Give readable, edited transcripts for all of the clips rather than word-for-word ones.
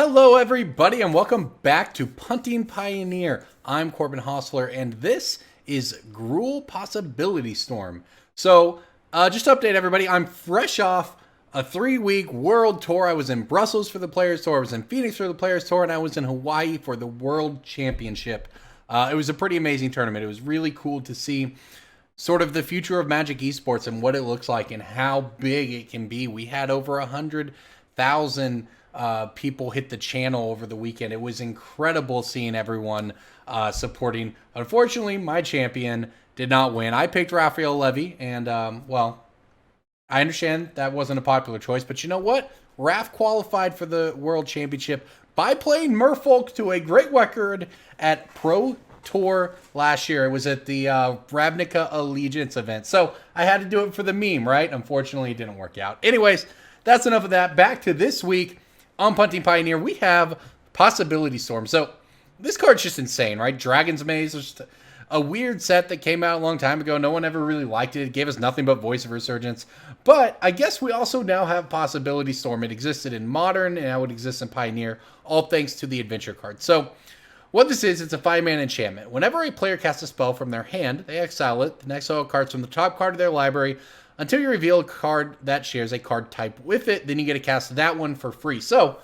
Hello everybody and welcome back to Punting Pioneer. I'm Corbin Hosler and this is Gruul Possibility Storm. So just to update everybody, I'm fresh off a 3-week world tour. I was in Brussels for the Players Tour, I was in Phoenix for the Players Tour, and I was in Hawaii for the World Championship. It was a pretty amazing tournament. It was really cool to see sort of the future of Magic esports and what it looks like and how big it can be. We had over 100,000 people hit the channel over the weekend. It was incredible seeing everyone supporting. Unfortunately, my champion did not win. I picked Raphael Levy, and well, I understand that wasn't a popular choice, but you know what? Raph qualified for the World Championship by playing Merfolk to a great record at Pro Tour last year. It was at the Ravnica Allegiance event. So I had to do it for the meme, right? Unfortunately, it didn't work out. Anyways, that's enough of that. Back to this week on Punting Pioneer, we have Possibility Storm. So this card's just insane, right? Dragon's Maze was just a weird set that came out a long time ago. No one ever really liked it. It gave us nothing but Voice of Resurgence. But I guess we also now have Possibility Storm. It existed in Modern, and now it exists in Pioneer, all thanks to the Adventure card. So what this is, it's a 5-mana enchantment. Whenever a player casts a spell from their hand, they exile it. The next exile card's from the top card of their library until you reveal a card that shares a card type with it. Then you get to cast that one for free. So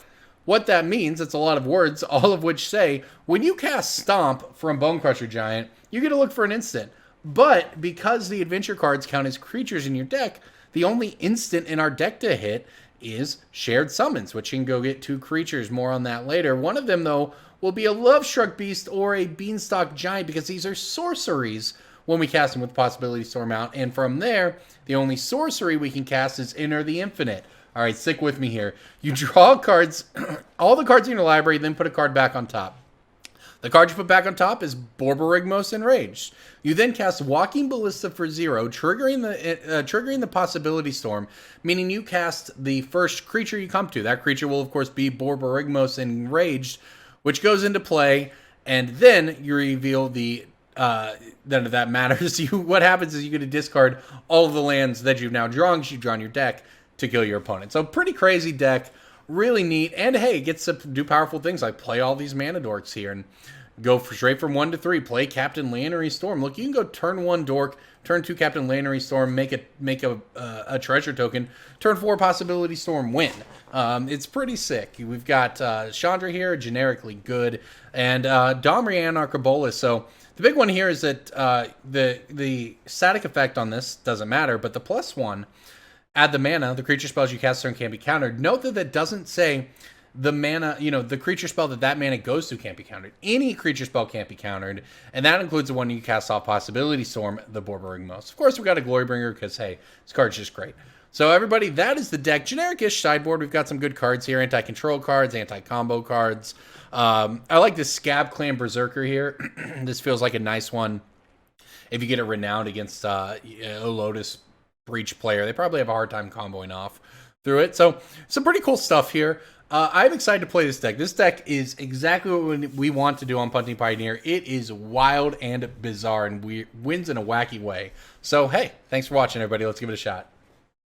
what that means, it's a lot of words, all of which say, when you cast Stomp from Bonecrusher Giant, you get to look for an instant. But because the adventure cards count as creatures in your deck, the only instant in our deck to hit is Shared Summons, which you can go get 2 creatures. More on that later. One of them, though, will be a Lovestruck Beast or a Beanstalk Giant, because these are sorceries when we cast them with Possibility Storm out. And from there, the only sorcery we can cast is Enter the Infinite. All right, stick with me here. You draw cards, all the cards in your library, then put a card back on top. The card you put back on top is Borborygmos Enraged. You then cast Walking Ballista for 0, triggering the Possibility Storm, meaning you cast the first creature you come to. That creature will, of course, be Borborygmos Enraged, which goes into play, and then you reveal the none of that matters. What happens is you get to discard all of the lands that you've now drawn, because you've drawn your deck to kill your opponent. So pretty crazy deck, really neat, and hey, it gets to do powerful things like play all these mana dorks here and go straight from 1 to 3. Play Captain Lannery Storm. Look, you can go turn 1 dork, turn 2 Captain Lannery Storm, make a treasure token, turn 4 Possibility Storm, win. It's pretty sick. We've got Chandra here, generically good, and Domri, Anarch, Bolas. So the big one here is that the static effect on this doesn't matter, but the +1, add the mana, the creature spells you cast turn can't be countered. Note that that doesn't say the mana, the creature spell that mana goes to can't be countered. Any creature spell can't be countered, and that includes the one you cast off Possibility Storm, the Borborygmos. Of course, we got a Glorybringer because, hey, this card's just great. So, everybody, that is the deck. Generic-ish sideboard. We've got some good cards here. Anti-control cards, anti-combo cards. I like this Scab-Clan Berserker here. This feels like a nice one. If you get it renowned against a Lotus Breach player, they probably have a hard time comboing off through it. So, some pretty cool stuff here. I'm excited to play this deck. This deck is exactly what we want to do on Punting Pioneer. It is wild and bizarre and wins in a wacky way. So, hey, thanks for watching, everybody. Let's give it a shot.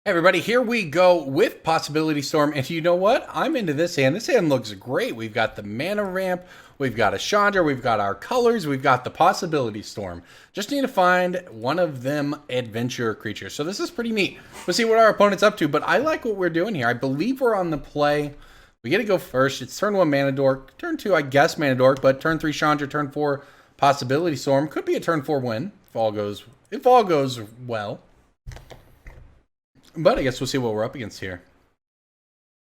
Hey, everybody, here we go with Possibility Storm. And you know what? I'm into this hand. This hand looks great. We've got the mana ramp. We've got a Chandra. We've got our colors. We've got the Possibility Storm. Just need to find one of them adventure creatures. So this is pretty neat. We'll see what our opponent's up to. But I like what we're doing here. I believe we're on the play. We get to go first. It's turn 1 Mana Dork. Turn 2, I guess, Mana Dork. But turn 3 Chandra. Turn 4 Possibility Storm. Could be a turn 4 win if all goes well. But I guess we'll see what we're up against here.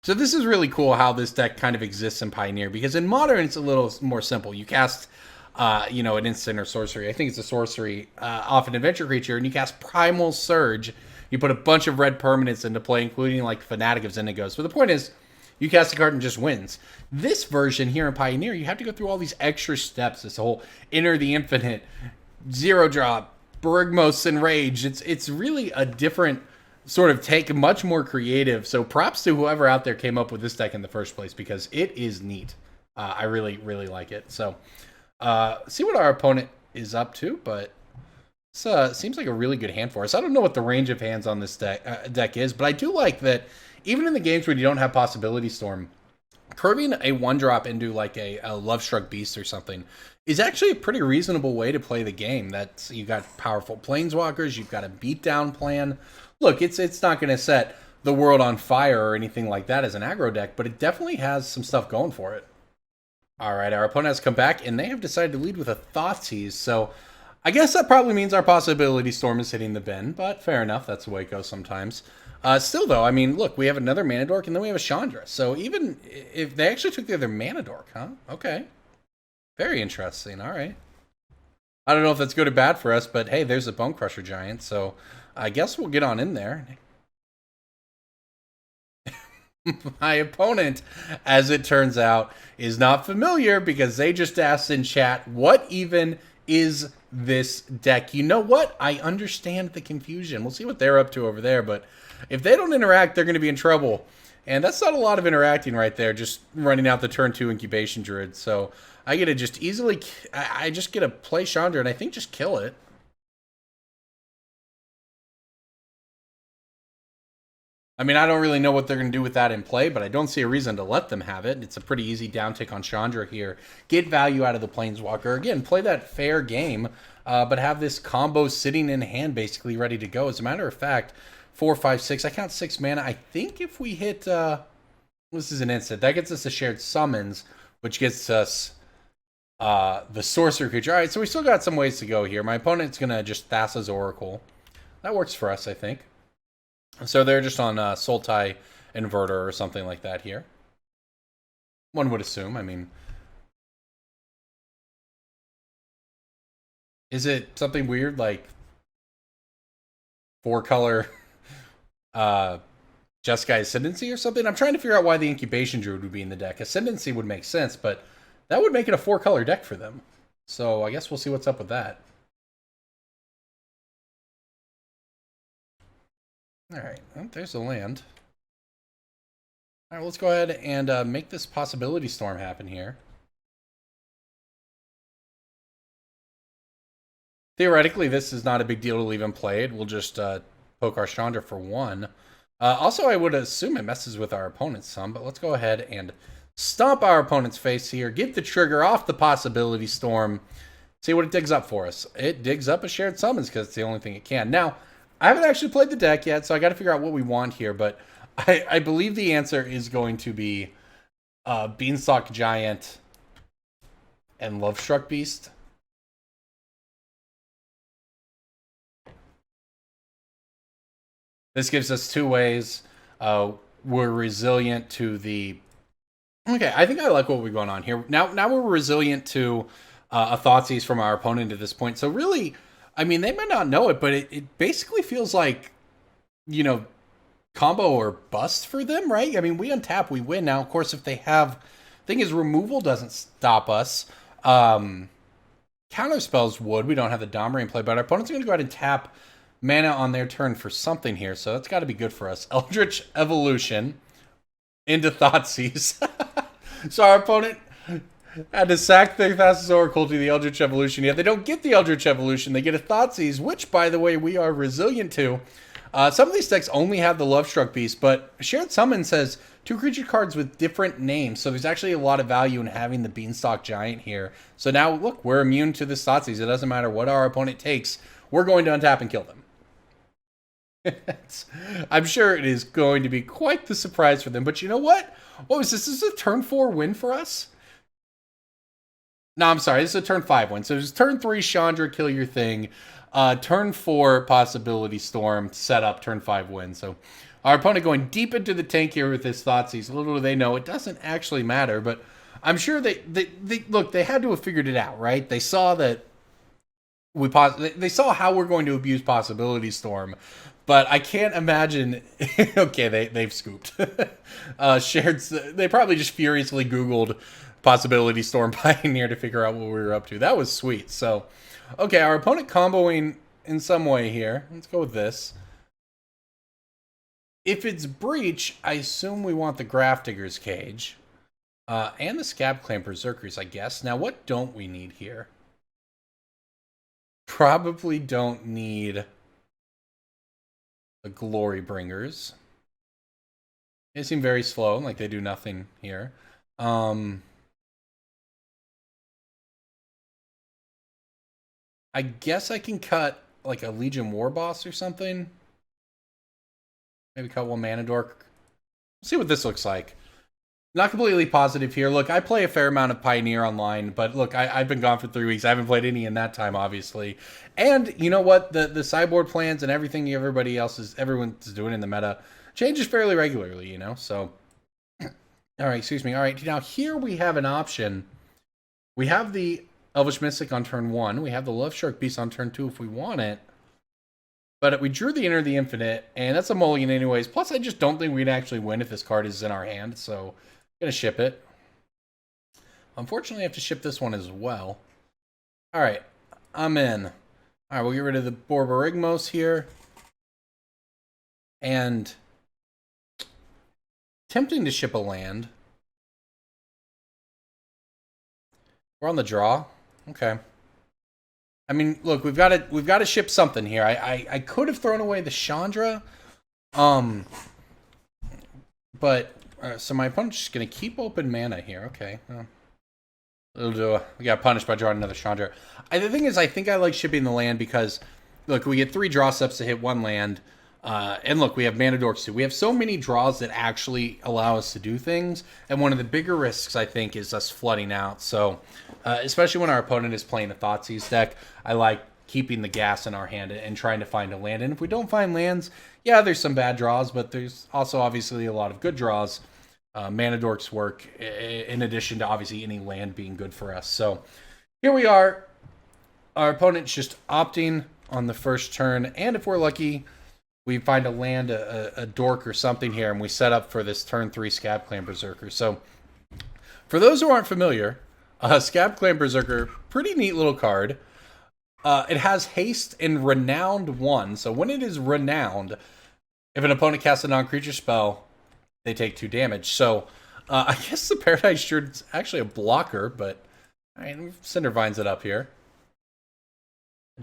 So this is really cool how this deck kind of exists in Pioneer, because in Modern it's a little more simple. You cast, an instant or sorcery. I think it's a sorcery off an adventure creature, and you cast Primal Surge. You put a bunch of red permanents into play, including like Fanatic of Zyndago. So the point is, you cast a card and just wins. This version here in Pioneer, you have to go through all these extra steps. This whole Enter the Infinite, 0-drop, Borborygmos Enraged. It's really a different sort of take, much more creative. So props to whoever out there came up with this deck in the first place, because it is neat. I really, really like it. So see what our opponent is up to, but it seems like a really good hand for us. I don't know what the range of hands on this deck is, but I do like that even in the games where you don't have Possibility Storm, curving a 1-drop into like a Lovestruck Beast or something is actually a pretty reasonable way to play the game. That's, you got powerful planeswalkers, you've got a beatdown plan. Look, it's not going to set the world on fire or anything like that as an aggro deck, but it definitely has some stuff going for it. All right, our opponent has come back, and they have decided to lead with a Thoughtseize, so I guess that probably means our Possibility Storm is hitting the bin, but fair enough, that's the way it goes sometimes. Still, though, I mean, look, we have another Mana Dork, and then we have a Chandra, so even if they actually took the other Mana Dork, huh? Okay. Very interesting, all right. I don't know if that's good or bad for us, but hey, there's a Bonecrusher Giant, so I guess we'll get on in there. My opponent, as it turns out, is not familiar because they just asked in chat, what even is this deck? You know what? I understand the confusion. We'll see what they're up to over there, but if they don't interact, they're going to be in trouble. And that's not a lot of interacting right there, just running out the turn 2 Incubation Druid. So I get to just easily, I just get to play Chandra and I think just kill it. I mean, I don't really know what they're going to do with that in play, but I don't see a reason to let them have it. It's a pretty easy downtick on Chandra here. Get value out of the Planeswalker. Again, play that fair game, but have this combo sitting in hand basically ready to go. As a matter of fact, 4, 5, 6. I count 6 mana. I think if we hit... this is an instant. That gets us a shared summons, which gets us the sorcerer creature. All right, so we still got some ways to go here. My opponent's going to just Thassa's Oracle. That works for us, I think. So they're just on Sultai Inverter or something like that here. One would assume. I mean, is it something weird like 4-color Jeskai Ascendancy or something? I'm trying to figure out why the Incubation Druid would be in the deck. Ascendancy would make sense, but that would make it a 4-color deck for them. So I guess we'll see what's up with that. Alright, well, there's the land. Alright, let's go ahead and make this Possibility Storm happen here. Theoretically, this is not a big deal to leave him played. We'll just poke our Chandra for 1. Also, I would assume it messes with our opponent's some, but let's go ahead and stomp our opponent's face here. Get the trigger off the Possibility Storm. See what it digs up for us. It digs up a shared summons because it's the only thing it can. Now, I haven't actually played the deck yet, so I got to figure out what we want here, but I believe the answer is going to be Beanstalk Giant and Lovestruck Beast. This gives us 2 ways. We're resilient to the... Okay, I think I like what we're going on here. Now we're resilient to a Thoughtseize from our opponent at this point, so really... I mean, they might not know it, but it basically feels like, you know, combo or bust for them, right? I mean, we untap, we win. Now, of course, if they have... Thing is, removal doesn't stop us. Counter spells would. We don't have the Domri in play, but our opponent's going to go ahead and tap mana on their turn for something here, so that's got to be good for us. Eldritch Evolution into Thoughtseize. So our opponent... had to sack their Thassa's Oracle to the Eldritch Evolution. Yet they don't get the Eldritch Evolution. They get a Thoughtseize, which, by the way, we are resilient to. Some of these decks only have the Lovestruck Beast, but Shared Summon says 2 creature cards with different names. So there's actually a lot of value in having the Beanstalk Giant here. So now, look, we're immune to this Thoughtseize. It doesn't matter what our opponent takes. We're going to untap and kill them. I'm sure it is going to be quite the surprise for them. But you know what? What was this? This is a turn 4 win for us? No, I'm sorry. This is a turn 5 win. So it's turn 3, Chandra, kill your thing. Turn 4, Possibility Storm, set up, turn 5 win. So our opponent going deep into the tank here with his Thoughtseize. Little do they know, it doesn't actually matter. But I'm sure they look, they had to have figured it out, right? They saw that they saw how we're going to abuse Possibility Storm. But I can't imagine... okay, they've scooped. They probably just furiously Googled Possibility Storm Pioneer to figure out what we were up to. That was sweet. So, okay, our opponent comboing in some way here. Let's go with this. If it's Breach, I assume we want the Grafdigger's Cage. And the Scab-Clan Berserkers, I guess. Now, what don't we need here? Probably don't need the Glorybringers. They seem very slow, like they do nothing here. I guess I can cut like a Legion Warboss or something. Maybe cut one Mana Dork. See what this looks like. Not completely positive here. Look, I play a fair amount of Pioneer online, but look, I've been gone for 3 weeks. I haven't played any in that time, obviously. And you know what? The sideboard plans and everything everyone's doing in the meta changes fairly regularly, you know? So, all right, excuse me. All right, now here we have an option. We have the Elvish Mystic on turn 1. We have the Lovestruck Beast on turn 2 if we want it. But we drew the Enter the Infinite, and that's a mulligan anyways. Plus, I just don't think we'd actually win if this card is in our hand, so gonna ship it. Unfortunately, I have to ship this one as well. All right, I'm in. All right, we'll get rid of the Borborygmos here. And tempting to ship a land. We're on the draw. Okay. I mean, look, we've got to ship something here. I could have thrown away the Chandra, but so my opponent's just gonna keep open mana here. Okay, we got punished by drawing another Chandra. The thing is, I think I like shipping the land because look, we get 3 draw steps to hit 1 land, and look, we have mana dorks too. We have so many draws that actually allow us to do things, and one of the bigger risks I think is us flooding out. So, especially when our opponent is playing a Thoughtseize deck, I like keeping the gas in our hand and trying to find a land. And if we don't find lands, yeah, there's some bad draws, but there's also obviously a lot of good draws. Mana dorks work in addition to obviously any land being good for us. So here we are. Our opponent's just opting on the first turn, and if we're lucky, we find a land, a dork or something here, and we set up for this turn 3 Scab-Clan Berserker. So for those who aren't familiar, Scab-Clan Berserker, pretty neat little card. It has haste and renowned 1. So when it is renowned, if an opponent casts a non-creature spell, they take 2 damage. So I guess the Paradise Shard's actually a blocker, but all right, we've Cindervines it up here.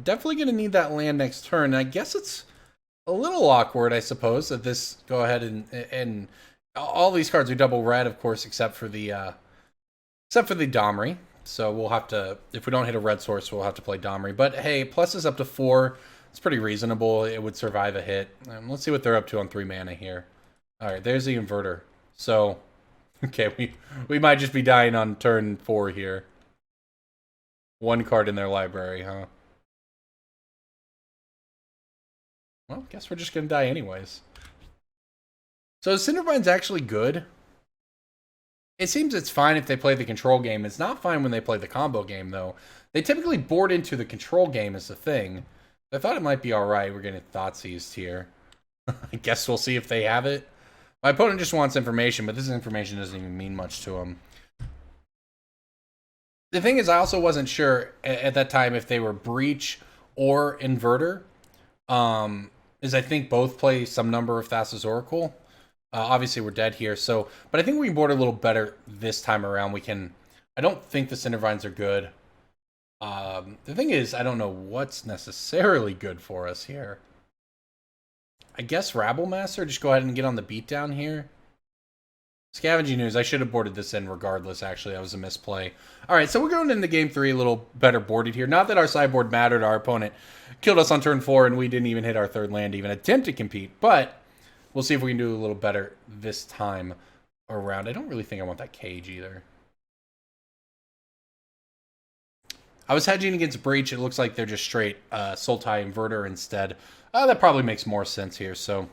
Definitely going to need that land next turn. I guess it's a little awkward, I suppose, that this go ahead and all these cards are double red, of course, except for the Domri. So we'll have to, if we don't hit a red source, we'll have to play Domri. But hey, plus is up to 4. It's pretty reasonable. It would survive a hit. Let's see what they're up to on 3 mana here. All right, there's the inverter. So, okay, we might just be dying on turn 4 here. 1 card in their library, huh? Well, guess we're just going to die anyways. So Cindervine's actually good. It seems it's fine if they play the control game. It's not fine when they play the combo game, though. They typically board into the control game as the thing. I thought it might be alright. We're getting Thoughtseized here. I guess we'll see if they have it. My opponent just wants information, but this information doesn't even mean much to him. The thing is, I also wasn't sure at that time if they were Breach or Inverter. Is I think both play some number of Thassa's Oracle. Obviously, we're dead here, so... But I think we can board a little better this time around. We can... I don't think the Cindervines are good. The thing is, I don't know what's necessarily good for us here. I guess Rabblemaster, just go ahead and get on the beatdown here. Scavenging Ooze, I should have boarded this in regardless, actually. That was a misplay. Alright, so we're going into game 3 a little better boarded here. Not that our sideboard mattered. Our opponent killed us on turn 4, and we didn't even hit our 3rd land to even attempt to compete. But we'll see if we can do a little better this time around. I don't really think I want that cage either. I was hedging against Breach. It looks like they're just straight Sultai Inverter instead. That probably makes more sense here. So,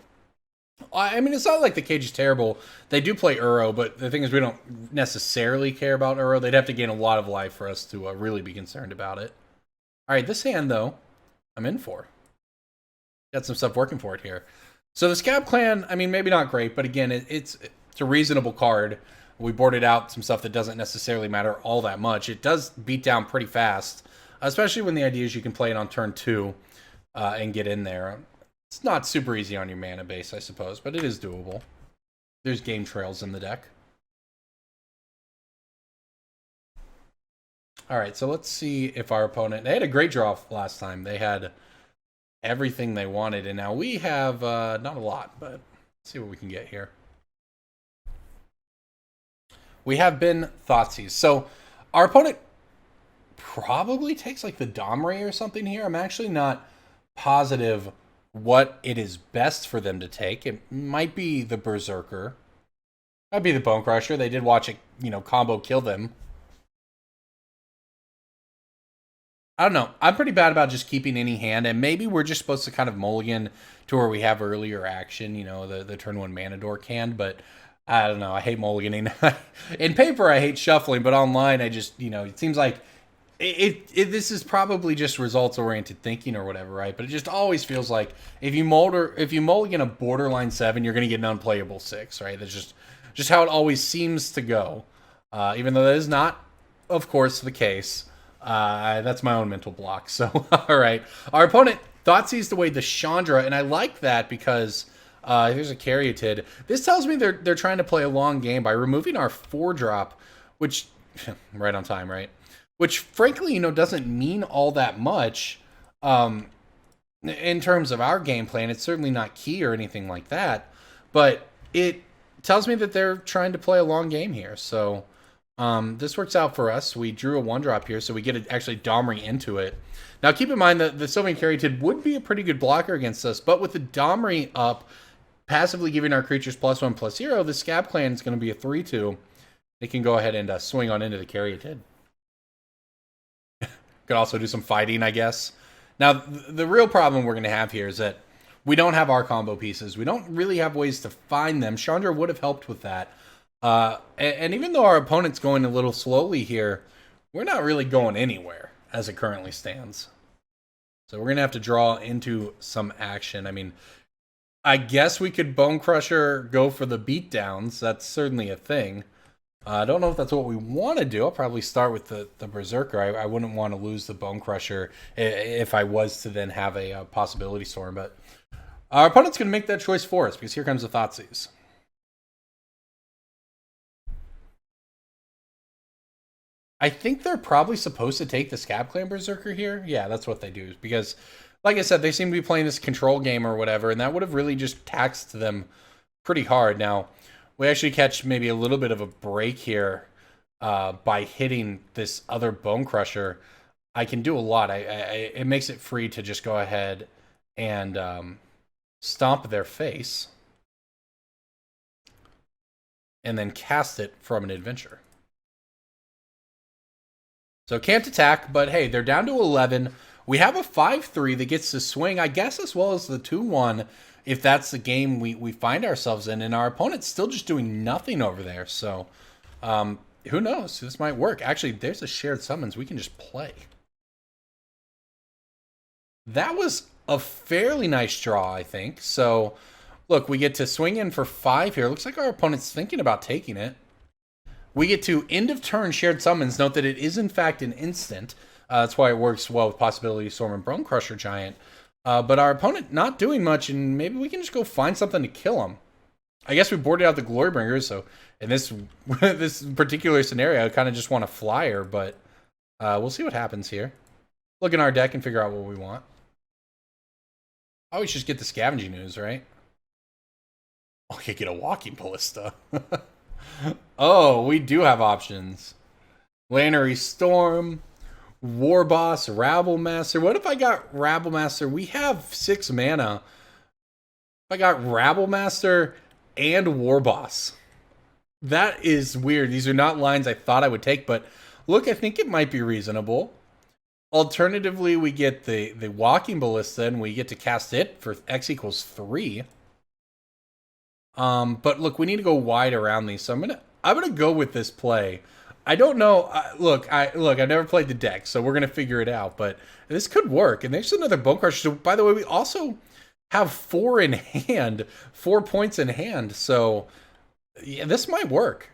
I mean, it's not like the cage is terrible. They do play Uro, but the thing is we don't necessarily care about Uro. They'd have to gain a lot of life for us to really be concerned about it. All right, this hand, though, I'm in for. Got some stuff working for it here. So the Scab-Clan, I mean, maybe not great, but again, it's a reasonable card. We boarded out some stuff that doesn't necessarily matter all that much. It does beat down pretty fast, especially when the idea is you can play it on turn 2 and get in there. It's not super easy on your mana base, I suppose, but it is doable. There's game trails in the deck. All right, so let's see if our opponent... They had a great draw last time. They had everything they wanted, and now we have not a lot, but let's see what we can get here. we have been Thoughtseize. So our opponent probably takes like the Domri or something here. I'm actually not positive what it is best for them to take. It might be the Berserker. Might be the Bonecrusher. They did watch it, combo kill them. I don't know. I'm pretty bad about just keeping any hand, and maybe we're just supposed to kind of mulligan to where we have earlier action, the turn 1 mana dork hand, but I don't know. I hate mulliganing. In paper, I hate shuffling, but online, I just, it seems like this is probably just results-oriented thinking or whatever, right? But it just always feels like if you mulligan a borderline 7, you're going to get an unplayable 6, right? That's just how it always seems to go, even though that is not, of course, the case. That's my own mental block. So, all right. Our opponent Thoughtseize away the Chandra, and I like that because here's a Caryatid. This tells me they're trying to play a long game by removing our 4-drop, which, right on time, right? Which, frankly, doesn't mean all that much in terms of our game plan. It's certainly not key or anything like that, but it tells me that they're trying to play a long game here. So this works out for us. We drew a 1-drop here, so we get actually Domri into it. Now, keep in mind that the Sylvan Caryatid would be a pretty good blocker against us, but with the Domri up, passively giving our creatures +1/+0, the Scab-Clan is going to be a 3/2. They can go ahead and swing on into the Caryatid. Could also do some fighting, I guess. Now, the real problem we're going to have here is that we don't have our combo pieces. We don't really have ways to find them. Chandra would have helped with that. And even though our opponent's going a little slowly here, we're not really going anywhere as it currently stands. So we're going to have to draw into some action. I mean, I guess we could Bonecrusher go for the beatdowns. That's certainly a thing. I don't know if that's what we want to do. I'll probably start with the Berserker. I wouldn't want to lose the Bonecrusher if I was to then have a Possibility Storm. But our opponent's going to make that choice for us because here comes the Thoughtseize. I think they're probably supposed to take the Scab-Clan Berserker here. Yeah, that's what they do. Because, like I said, they seem to be playing this control game or whatever, and that would have really just taxed them pretty hard. Now, we actually catch maybe a little bit of a break here by hitting this other Bonecrusher. I can do a lot. It makes it free to just go ahead and stomp their face and then cast it from an adventure. So can't attack, but hey, they're down to 11. We have a 5/3 that gets to swing, I guess, as well as the 2/1, if that's the game we find ourselves in. And our opponent's still just doing nothing over there. So who knows? This might work. Actually, there's a shared summons we can just play. That was a fairly nice draw, I think. So, look, we get to swing in for 5 here. Looks like our opponent's thinking about taking it. We get to end of turn shared summons. Note that it is in fact an instant. That's why it works well with Possibility Storm and Bonecrusher Giant. But our opponent not doing much, and maybe we can just go find something to kill him. I guess we boarded out the Glorybringer, so in this this particular scenario, I kind of just want a flyer, but we'll see what happens here. Look in our deck and figure out what we want. I always just get the Scavenging Ooze, right? Oh, you get a Walking Ballista. Oh, we do have options. Lannery Storm, Warboss, Rabblemaster. What if I got Rabblemaster? We have 6 mana. If I got Rabblemaster and Warboss. That is weird. These are not lines I thought I would take, but look, I think it might be reasonable. Alternatively, we get the Walking Ballista, and we get to cast it for X equals 3. But look, we need to go wide around these, so I'm gonna go with this play. I don't know. Look, I've never played the deck, so we're gonna figure it out. But this could work. And there's another Bonecrusher. So, by the way, we also have 4 in hand, 4 points in hand. So, yeah, this might work.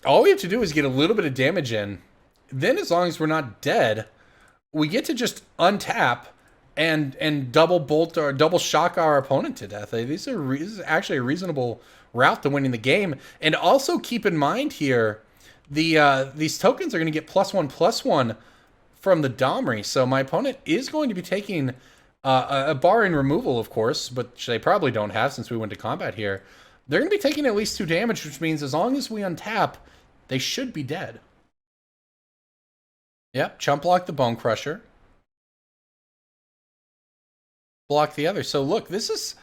All we have to do is get a little bit of damage in. Then, as long as we're not dead, we get to just untap and double bolt or double shock our opponent to death. This is actually a reasonable route to winning the game. And also keep in mind here, these tokens are going to get +1/+1 from the Domri. So my opponent is going to be taking a bar in removal, of course, but they probably don't have since we went to combat here. they're going to be taking at least 2 damage, which means as long as we untap, they should be dead. Yep, chump block the Bonecrusher. Block the other. So look, this is,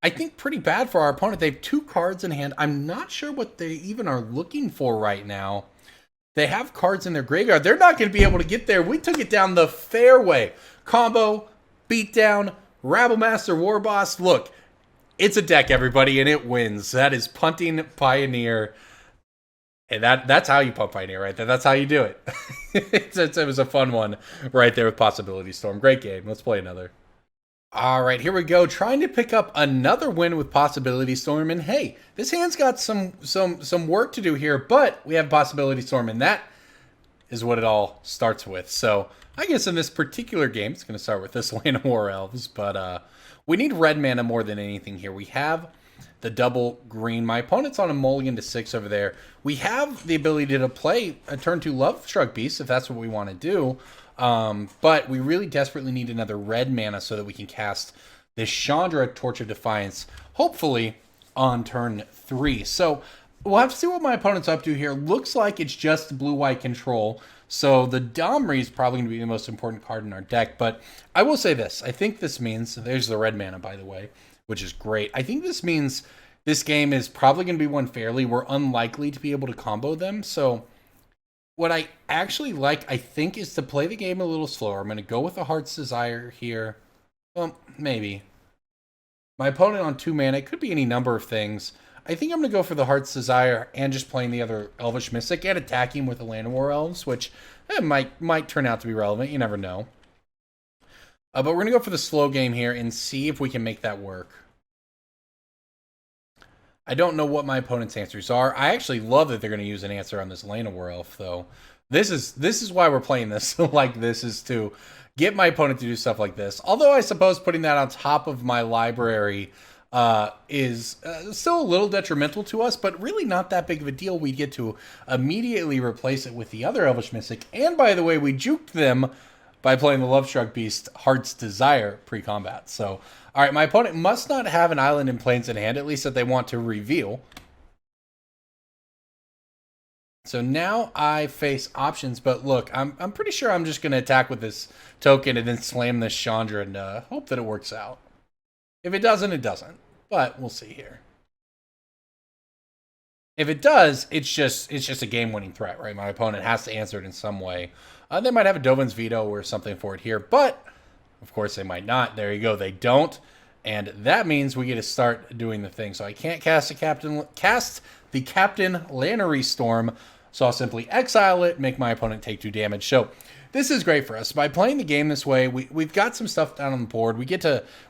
I think, pretty bad for our opponent. They have 2 cards in hand. I'm not sure what they even are looking for right now. They have cards in their graveyard. They're not going to be able to get there. We took it down the fairway. Combo, beatdown, Rabblemaster, Warboss. Look, it's a deck, everybody, and it wins. That is Punting Pioneer. And that's how you pump Pioneer right there. That's how you do it. It was a fun one right there with Possibility Storm. Great game. Let's play another. All right, here we go. Trying to pick up another win with Possibility Storm. And hey, this hand's got some work to do here, but we have Possibility Storm, and that is what it all starts with. So I guess in this particular game, it's going to start with this Llanowar Elves, but we need red mana more than anything here. We have the double green. My opponent's on a mulligan to 6 over there. We have the ability to play a turn 2 Lovestruck Beast if that's what we want to do. But we really desperately need another red mana so that we can cast this Chandra, Torch of Defiance, hopefully on turn 3. So we'll have to see what my opponent's up to here. Looks like it's just blue-white control. So the Domri is probably going to be the most important card in our deck. But I will say this. I think this means, there's the red mana, by the way, which is great. I think this means this game is probably going to be won fairly. We're unlikely to be able to combo them. So what I actually like, I think, is to play the game a little slower. I'm going to go with the Heart's Desire here. Well, maybe. My opponent on 2 mana, it could be any number of things. I think I'm going to go for the Heart's Desire and just playing the other Elvish Mystic and attacking with the Llanowar Elves, which might turn out to be relevant. You never know. But we're going to go for the slow game here and see if we can make that work. I don't know what my opponent's answers are. I actually love that they're going to use an answer on this Llanowar Elf, though. This is why we're playing this like this, is to get my opponent to do stuff like this. Although I suppose putting that on top of my library is still a little detrimental to us, but really not that big of a deal. We get to immediately replace it with the other Elvish Mystic. And by the way, we juked them by playing the Lovestruck Beast Heart's Desire pre-combat. So, all right, my opponent must not have an Island in Plains in hand, at least that they want to reveal. So now I face options, but look, I'm pretty sure I'm just going to attack with this token and then slam this Chandra and hope that it works out. If it doesn't, it doesn't. But we'll see here. If it does, it's just a game-winning threat, right? My opponent has to answer it in some way. They might have a Dovin's Veto or something for it here, but of course they might not. There you go, they don't. And that means we get to start doing the thing. So I can't cast the Captain Lannery Storm, so I'll simply exile it, make my opponent take 2 damage. So this is great for us. By playing the game this way, we've got some stuff down on the board.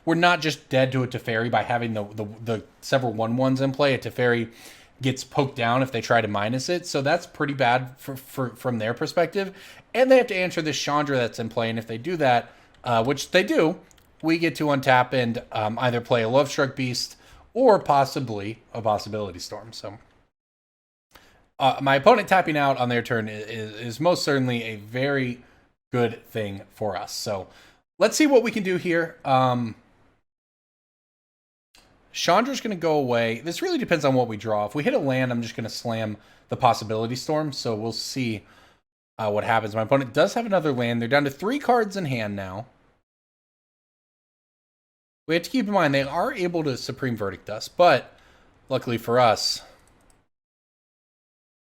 We're not just dead to a Teferi by having the several 1/1s in play. A Teferi gets poked down if they try to minus it. So that's pretty bad from their perspective. And they have to answer this Chandra that's in play. And if they do that, which they do, we get to untap and either play a Lovestruck Beast or possibly a Possibility Storm. So my opponent tapping out on their turn is most certainly a very good thing for us. So let's see what we can do here. Chandra's going to go away. This really depends on what we draw. If we hit a land, I'm just going to slam the Possibility Storm. So we'll see what happens. My opponent does have another land. They're down to 3 cards in hand now. We have to keep in mind they are able to Supreme Verdict us, but luckily for us,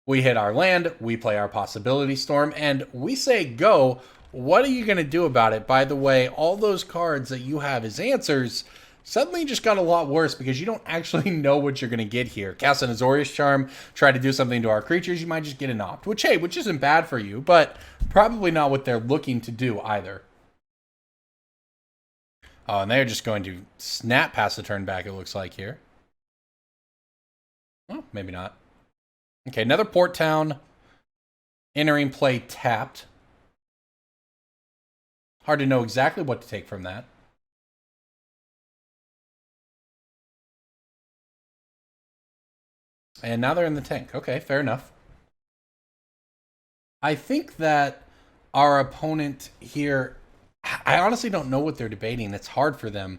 we hit our land, we play our Possibility Storm, and we say go. What are you going to do about it? By the way, all those cards that you have as answers suddenly just got a lot worse because you don't actually know what you're going to get here. Cast an Azorius Charm, try to do something to our creatures, you might just get an Opt, which isn't bad for you, but probably not what they're looking to do either. Oh, and they're just going to snap past the turn back, it looks like here. Oh, maybe not. Okay, another Port Town. Entering play tapped. Hard to know exactly what to take from that. And now they're in the tank. Okay, fair enough. I think that our opponent here, I honestly don't know what they're debating. It's hard for them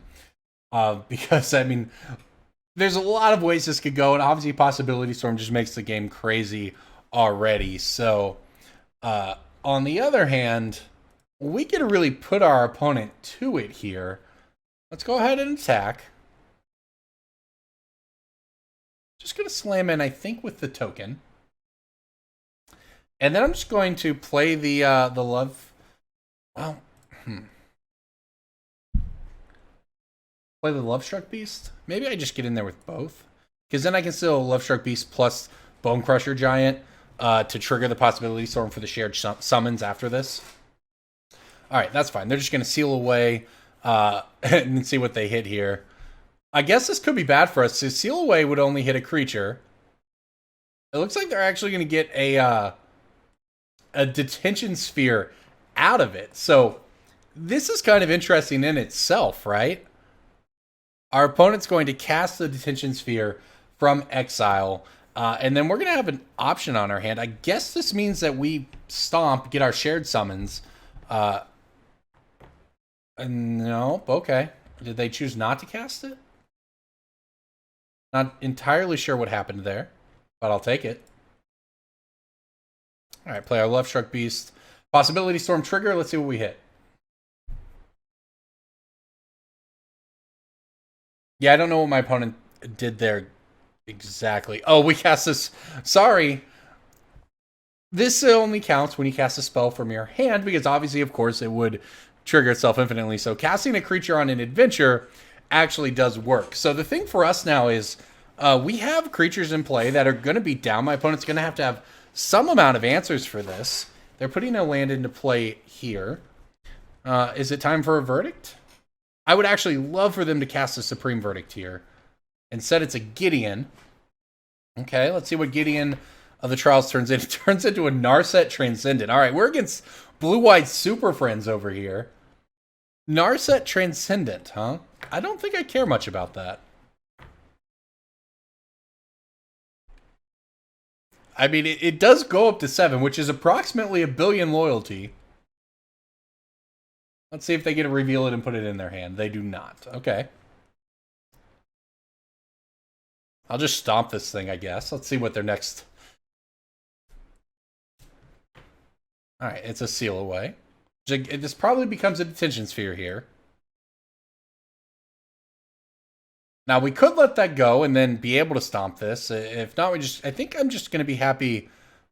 because, I mean, there's a lot of ways this could go, and obviously Possibility Storm just makes the game crazy already. So, on the other hand, we can really put our opponent to it here. Let's go ahead and attack. Just going to slam in, I think, with the token. And then I'm just going to play the love... Well, play the Lovestruck Beast? Maybe I just get in there with both. Because then I can still Lovestruck Beast plus Bonecrusher Giant to trigger the Possibility Storm for the shared summons after this. Alright, that's fine. They're just going to seal away and see what they hit here. I guess this could be bad for us. So seal away would only hit a creature. It looks like they're actually going to get a detention sphere out of it. So this is kind of interesting in itself, right? Our opponent's going to cast the detention sphere from exile, and then we're going to have an option on our hand. I guess this means that we stomp, get our shared summons. No, okay. Did they choose not to cast it? Not entirely sure what happened there, but I'll take it. All right, play our Lovestruck Beast. Possibility Storm trigger. Let's see what we hit. Yeah, I don't know what my opponent did there exactly. Oh, we cast this. Sorry. This only counts when you cast a spell from your hand, because obviously, of course, it would trigger itself infinitely. So casting a creature on an adventure actually does work. So the thing for us now is we have creatures in play that are going to be down. My opponent's going to have some amount of answers for this. They're putting a land into play here. Is it time for a verdict? I would actually love for them to cast a Supreme Verdict here. Instead, it's a Gideon. Okay, let's see what Gideon of the Trials turns into. It turns into a Narset Transcendent. All right, we're against Blue-White Super Friends over here. Narset Transcendent, huh? I don't think I care much about that. I mean, it does go up to 7, which is approximately 1 billion loyalty. Let's see if they get to reveal it and put it in their hand. They do not. Okay. I'll just stomp this thing, I guess. Let's see what their next... Alright, it's a seal away. This probably becomes a detention sphere here. Now, we could let that go and then be able to stomp this. If not, I think I'm just going to be happy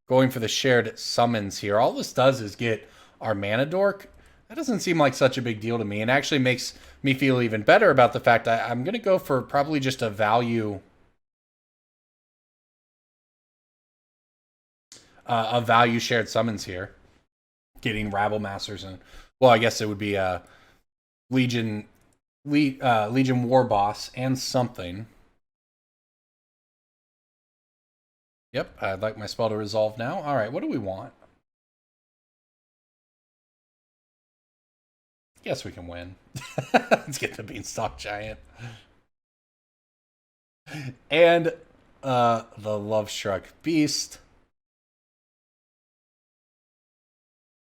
going for the shared summons here. All this does is get our mana dork. That doesn't seem like such a big deal to me, and actually makes me feel even better about the fact I'm going to go for probably just a value shared summons here. Getting Rabble-Masters and, well, I guess it would be Legion Warboss and something. Yep, I'd like my spell to resolve now. All right, what do we want? Guess we can win. Let's get the Beanstalk Giant. And the Lovestruck Beast.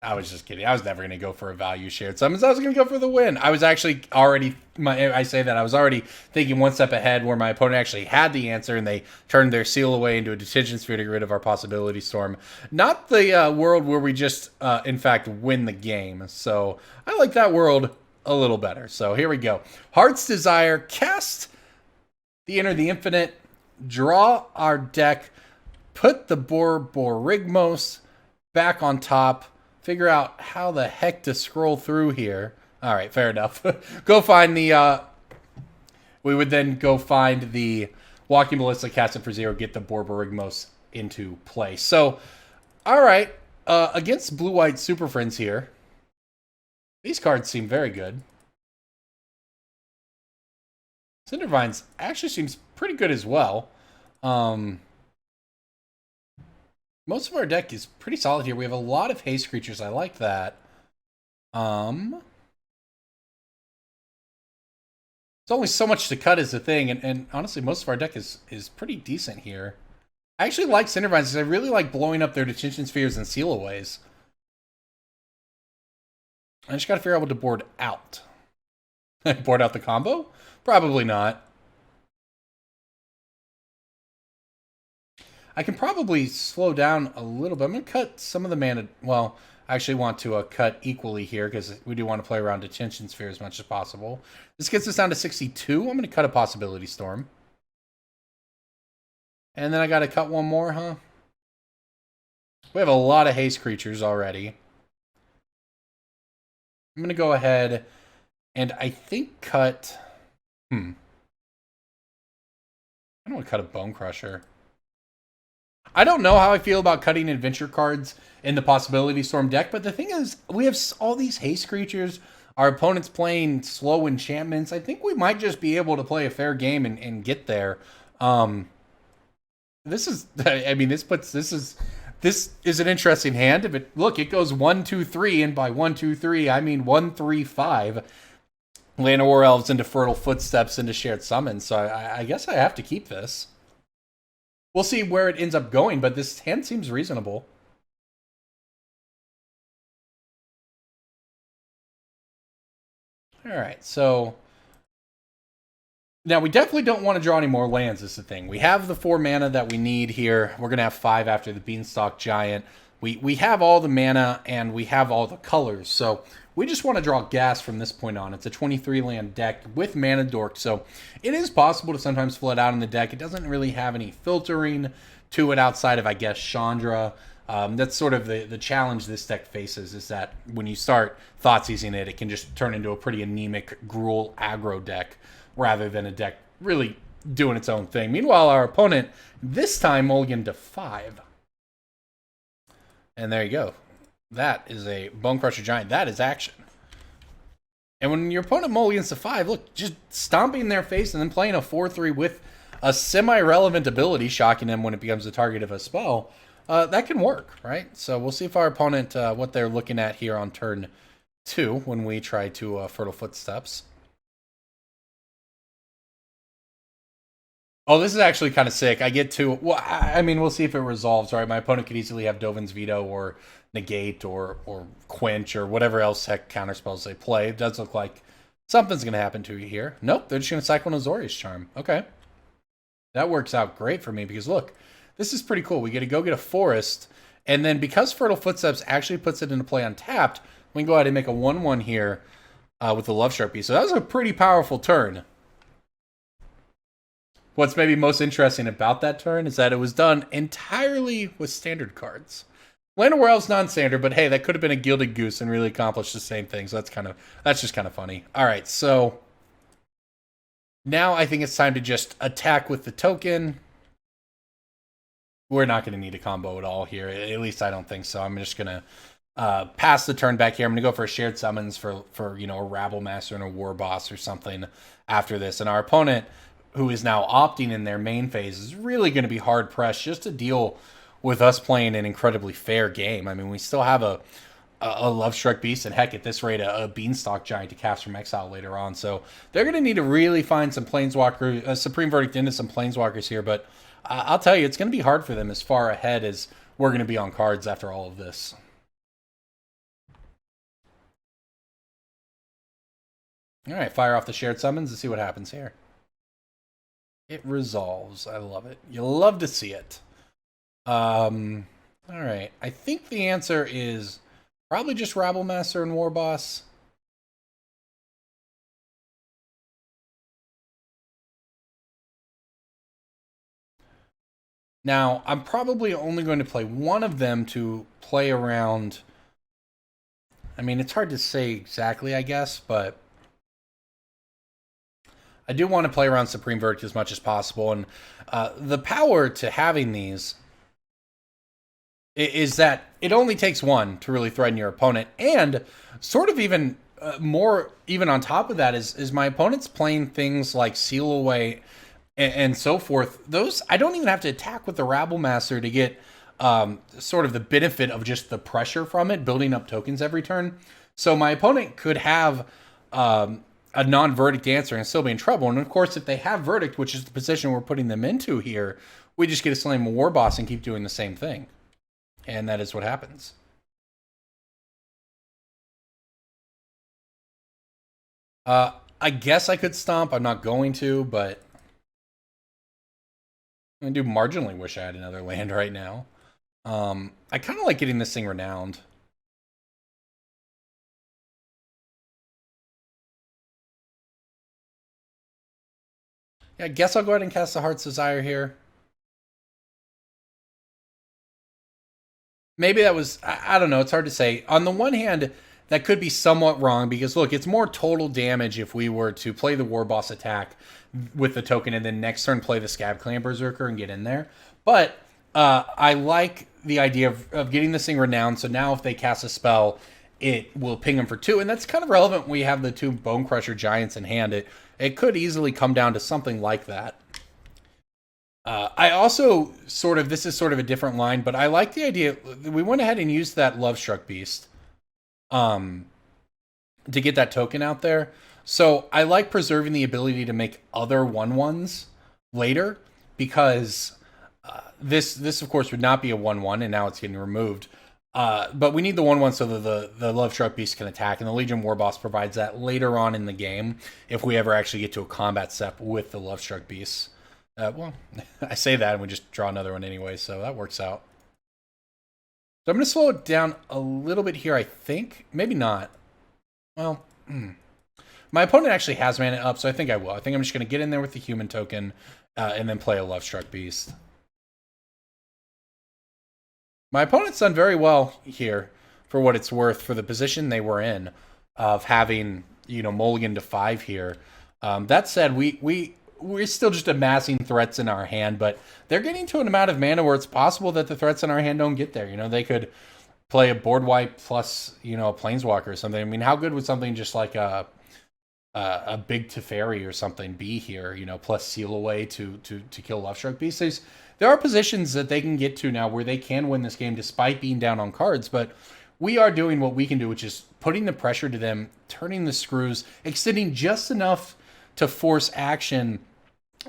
I was just kidding. I was never going to go for a value shared summons. I was going to go for the win. I was actually already, I say that, I was already thinking one step ahead where my opponent actually had the answer and they turned their seal away into a detention sphere to get rid of our Possibility Storm. Not the world where we just, in fact, win the game. So I like that world a little better. So here we go. Heart's Desire, cast the Enter the Infinite, draw our deck, put the Borborygmos back on top, figure out how the heck to scroll through here. All right, fair enough. Go find the... we would then go find the Walking Ballista, cast it for 0, get the Borborygmos into play. So, all right. Against Blue-White Super Friends here, these cards seem very good. Cindervines actually seems pretty good as well. Most of our deck is pretty solid here. We have a lot of haste creatures. I like that. There's only so much to cut is the thing, and honestly, most of our deck is pretty decent here. I actually like Cindervines because I really like blowing up their detention spheres and seal-aways. I just got to figure out what to board out. Board out the combo? Probably not. I can probably slow down a little bit. I'm going to cut some of the mana. Well, I actually want to cut equally here because we do want to play around Detention Sphere as much as possible. This gets us down to 62. I'm going to cut a Possibility Storm. And then I got to cut one more, huh? We have a lot of haste creatures already. I'm going to go ahead and I think cut... I don't want to cut a Bonecrusher. I don't know how I feel about cutting adventure cards in the Possibility Storm deck, but the thing is, we have all these haste creatures. Our opponent's playing slow enchantments. I think we might just be able to play a fair game and get there. This is, I mean, this is an interesting hand. But look, it goes 1, 2, 3, and by 1, 2, 3, I mean 1, 3, 5. Llanowar Elves into Fertile Footsteps into Shared Summons. So I guess I have to keep this. We'll see where it ends up going, but this hand seems reasonable. All right, so now we definitely don't want to draw any more lands is the thing. We have the 4 mana that we need here. We're going to have 5 after the Beanstalk Giant. We have all the mana and we have all the colors, so we just want to draw gas from this point on. It's a 23 land deck with mana dork, so it is possible to sometimes flood out in the deck. It doesn't really have any filtering to it outside of, I guess, Chandra. That's sort of the challenge this deck faces, is that when you start Thoughtseizing it, it can just turn into a pretty anemic Gruul aggro deck rather than a deck really doing its own thing. Meanwhile, our opponent this time mulliganed to 5. And there you go. That is a Bonecrusher Giant. That is action. And when your opponent mulligans to 5, look, just stomping their face and then playing a 4-3 with a semi-relevant ability, shocking them when it becomes the target of a spell, that can work, right? So we'll see if our opponent, what they're looking at here on turn 2 when we try to Fertile Footsteps. Oh, this is actually kind of sick. I get to... Well, I mean, we'll see if it resolves, right? My opponent could easily have Dovin's Veto or Negate or Quench or whatever else heck counterspells they play. It does look like something's going to happen to you here. Nope, they're just going to cycle an Azorius Charm. Okay. That works out great for me because, look, this is pretty cool. We get to go get a Forest, and then because Fertile Footsteps actually puts it into play untapped, we can go ahead and make a 1-1 here with the Lovestruck Beast. So that was a pretty powerful turn. What's maybe most interesting about that turn is that it was done entirely with standard cards. Llanowar Elves non-standard, but hey, that could have been a Gilded Goose and really accomplished the same thing. So that's just kind of funny. All right, so now I think it's time to just attack with the token. We're not going to need a combo at all here. At least I don't think so. I'm just going to pass the turn back here. I'm going to go for a Shared Summons for you know, a Rabblemaster and a Warboss or something after this. And our opponent, who is now opting in their main phase, is really going to be hard-pressed just to deal with us playing an incredibly fair game. I mean, we still have a Lovestruck Beast, and heck, at this rate, a Beanstalk Giant to cast from exile later on. So they're going to need to really find some Planeswalker, a Supreme Verdict into some Planeswalkers here, but I'll tell you, it's going to be hard for them as far ahead as we're going to be on cards after all of this. All right, fire off the Shared Summons and see what happens here. It resolves. I love it. You love to see it. All right. I think the answer is probably just Rabblemaster and Warboss. Now, I'm probably only going to play one of them to play around. I mean, it's hard to say exactly, I guess, but I do want to play around Supreme Verdict as much as possible. And the power to having these is that it only takes one to really threaten your opponent. And sort of even more, even on top of that, is my opponent's playing things like Seal Away and so forth. Those, I don't even have to attack with the Rabblemaster to get sort of the benefit of just the pressure from it, building up tokens every turn. So my opponent could have a non-verdict answer and still be in trouble. And of course, if they have verdict, which is the position we're putting them into here, we just get to slam a Warboss and keep doing the same thing. And that is what happens. I guess I could stomp. I'm not going to, but I do marginally wish I had another land right now. I kind of like getting this thing renowned. Yeah, I guess I'll go ahead and cast the Heart's Desire here. Maybe that was, I don't know, it's hard to say. On the one hand, that could be somewhat wrong because, look, it's more total damage if we were to play the Warboss attack with the token and then next turn play the Scab-Clan Berserker and get in there. But I like the idea of getting this thing renowned, so now if they cast a spell, it will ping them for 2, and that's kind of relevant when we have the 2 Bonecrusher Giants in hand. It could easily come down to something like that. I also this is sort of a different line, but I like the idea. We went ahead and used that Lovestruck Beast to get that token out there. So I like preserving the ability to make other 1/1s later, because this of course would not be a 1/1, and now it's getting removed. But we need the 1/1 so that the Lovestruck Beast can attack, and the Legion Warboss provides that later on in the game if we ever actually get to a combat step with the Lovestruck Beast. Well, I say that and we just draw another one anyway, so that works out. So I'm going to slow it down a little bit here, I think. Maybe not. Well, my opponent actually has mana up, so I think I will. I think I'm just going to get in there with the human token and then play a Lovestruck Beast. My opponent's done very well here, for what it's worth, for the position they were in, of having, you know, mulligan to 5 here. That said, we're still just amassing threats in our hand, but they're getting to an amount of mana where it's possible that the threats in our hand don't get there. You know, they could play a board wipe plus, you know, a Planeswalker or something. I mean, how good would something just like a big Teferi or something be here? You know, plus Seal Away to kill Lovestruck Beast. There are positions that they can get to now where they can win this game despite being down on cards, but we are doing what we can do, which is putting the pressure to them, turning the screws, extending just enough to force action,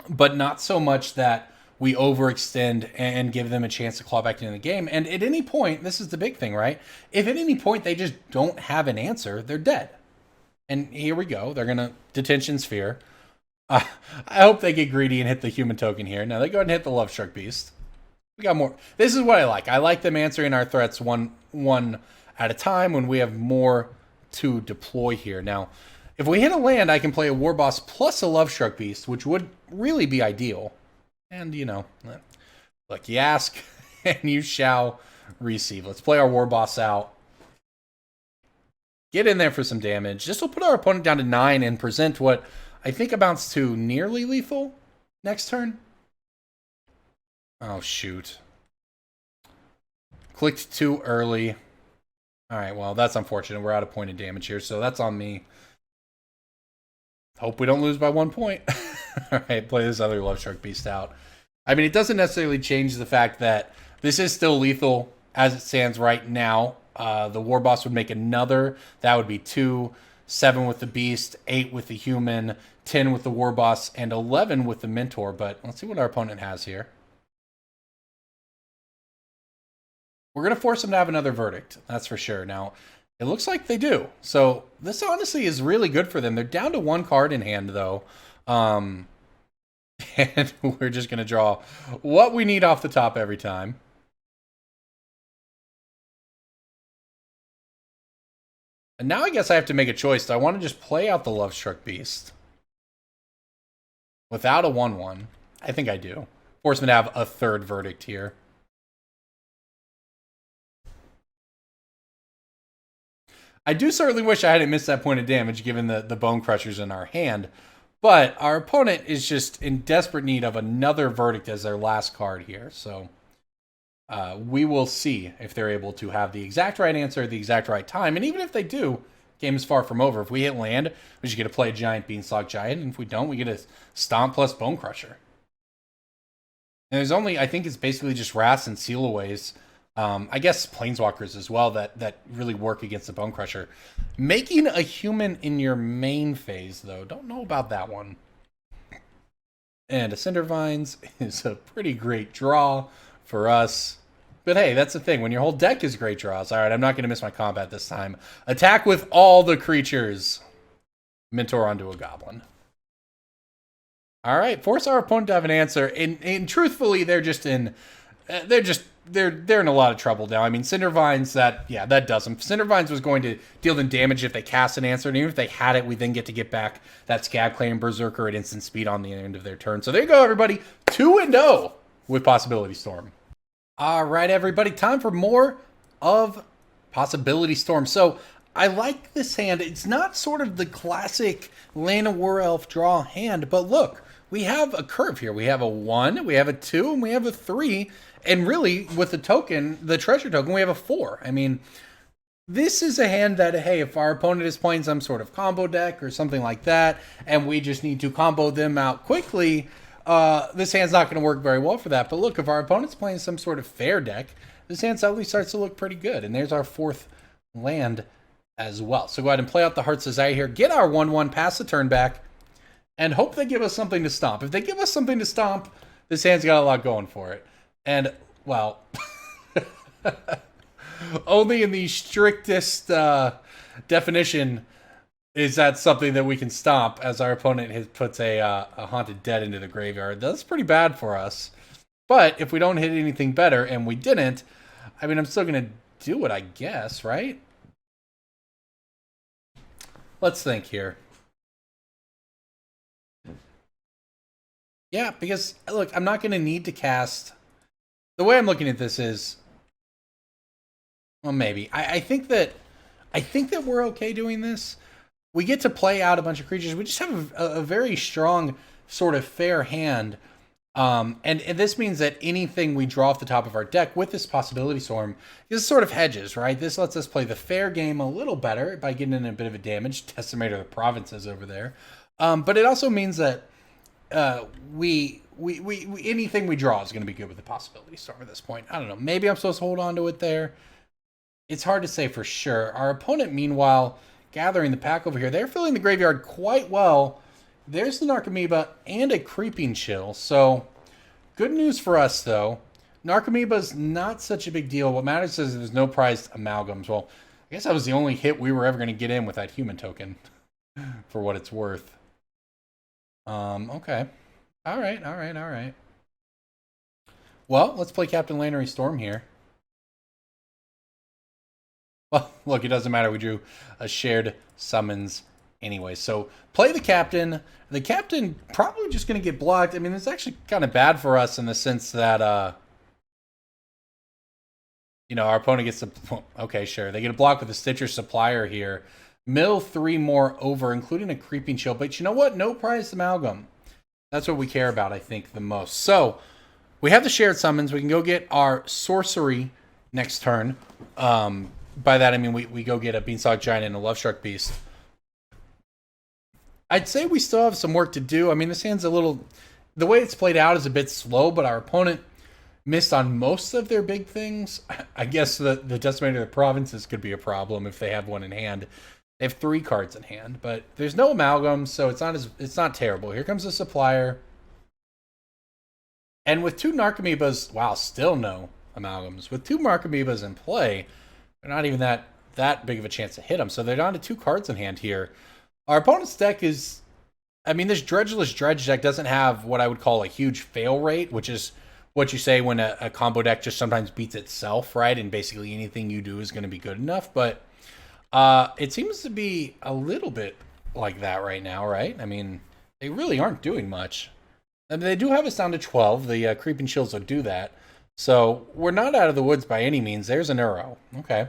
but not so much that we overextend and give them a chance to claw back into the game. And at any point, this is the big thing, right? If at any point they just don't have an answer, they're dead. And here we go. They're going to Detention Sphere. I hope they get greedy and hit the human token here. Now they go ahead and hit the Lovestruck Beast. We got more. This is what I like. I like them answering our threats one at a time when we have more to deploy here. Now, if we hit a land, I can play a Warboss plus a Lovestruck Beast, which would really be ideal. And, you know, look, you ask and you shall receive. Let's play our Warboss out. Get in there for some damage. This will put our opponent down to 9 and present what I think amounts to nearly lethal next turn. Oh, shoot. Clicked too early. All right, well, that's unfortunate. We're out of point of damage here, so that's on me. Hope we don't lose by 1 point. All right, play this other Lovestruck Beast out. I mean, it doesn't necessarily change the fact that this is still lethal as it stands right now. The Warboss would make another. That would be 2, 7 with the Beast, 8 with the Human, 10 with the Warboss, and 11 with the Mentor. But let's see what our opponent has here. We're going to force them to have another verdict, that's for sure. Now, it looks like they do. So this honestly is really good for them. They're down to 1 card in hand, though. And we're just going to draw what we need off the top every time. And now I guess I have to make a choice. Do I want to just play out the Lovestruck Beast without a 1/1? I think I do. Force them to have a third verdict here. I do certainly wish I hadn't missed that point of damage given the Bonecrushers in our hand. But our opponent is just in desperate need of another verdict as their last card here. So we will see if they're able to have the exact right answer at the exact right time. And even if they do, game is far from over. If we hit land, we just get to play a giant Beanstalk Giant. And if we don't, we get a Stomp plus Bonecrusher. And there's only, I think it's basically just Wraths and Seal-Aways. I guess Planeswalkers as well that really work against the Bonecrusher. Making a human in your main phase, though, don't know about that one. And a Cindervines is a pretty great draw for us. But hey, that's the thing. When your whole deck is great draws. All right, I'm not going to miss my combat this time. Attack with all the creatures. Mentor onto a Goblin. All right, force our opponent to have an answer. And truthfully, they're just in, they're in a lot of trouble now. I mean, Cindervines, that does them. Cindervines was going to deal them damage if they cast an answer, and even if they had it, we then get back that Scab-Clan Berserker at instant speed on the end of their turn. So there you go, everybody, 2-0 with Possibility Storm. All right, everybody, time for more of Possibility Storm. So I like this hand. It's not sort of the classic Llanowar Elf draw hand, but look, we have a curve here. We have a 1, we have a 2, and we have a 3. And really, with the token, the treasure token, we have a 4. I mean, this is a hand that, hey, if our opponent is playing some sort of combo deck or something like that, and we just need to combo them out quickly, this hand's not going to work very well for that. But look, if our opponent's playing some sort of fair deck, this hand suddenly starts to look pretty good. And there's our 4th land as well. So go ahead and play out the Heart's Desire here, get our 1/1, pass the turn back, and hope they give us something to stomp. If they give us something to stomp, this hand's got a lot going for it. And, well, only in the strictest definition is that something that we can stomp, as our opponent puts a Haunted Dead into the graveyard. That's pretty bad for us. But if we don't hit anything better, and we didn't, I mean, I'm still going to do it, I guess, right? Let's think here. Yeah, because, look, I'm not going to need to cast... The way I'm looking at this is... Well, maybe. I think that we're okay doing this. We get to play out a bunch of creatures. We just have a very strong sort of fair hand. And this means that anything we draw off the top of our deck with this Possibility Storm is sort of hedges, right? This lets us play the fair game a little better by getting in a bit of a damage. Decimator of the Provinces over there. But it also means that we anything we draw is going to be good with the Possibility Storm at this point. I don't know. Maybe I'm supposed to hold on to it there. It's hard to say for sure. Our opponent, meanwhile, gathering the pack over here, they're filling the graveyard quite well. There's the Narcomoeba and a Creeping Chill. So, good news for us, though. Narcomoeba's not such a big deal. What matters is there's no prized amalgams. Well, I guess that was the only hit we were ever going to get in with that human token, for what it's worth. Okay. All right. Well, let's play Captain Lannery Storm here. Well, look, it doesn't matter. We drew a shared summons anyway. So play the captain. The captain probably just going to get blocked. I mean, it's actually kind of bad for us in the sense that, you know, our opponent gets a... Okay, sure. They get a block with a Stitcher Supplier here. Mill 3 more over, including a Creeping Chill. But you know what? No prized amalgam. That's what we care about, I think, the most. So we have the shared summons. We can go get our sorcery next turn. By that, I mean we go get a Beanstalk Giant and a Lovestruck Beast. I'd say we still have some work to do. I mean, this hand's a little... The way it's played out is a bit slow, but our opponent missed on most of their big things. I guess the Decimator of the Provinces could be a problem if they have one in hand. They have 3 cards in hand, but there's no amalgam, so it's not terrible. Here comes the Supplier. And with 2 Narcomoebas... Wow, still no amalgams. With 2 Narcomoebas in play... They're not even that big of a chance to hit them. So they're down to 2 cards in hand here. Our opponent's deck is... I mean, this Dredgeless Dredge deck doesn't have what I would call a huge fail rate, which is what you say when a combo deck just sometimes beats itself, right? And basically anything you do is going to be good enough. But it seems to be a little bit like that right now, right? I mean, they really aren't doing much. I mean, they do have us down to 12. The Creeping Chills will do that. So, we're not out of the woods by any means. There's an arrow. Okay.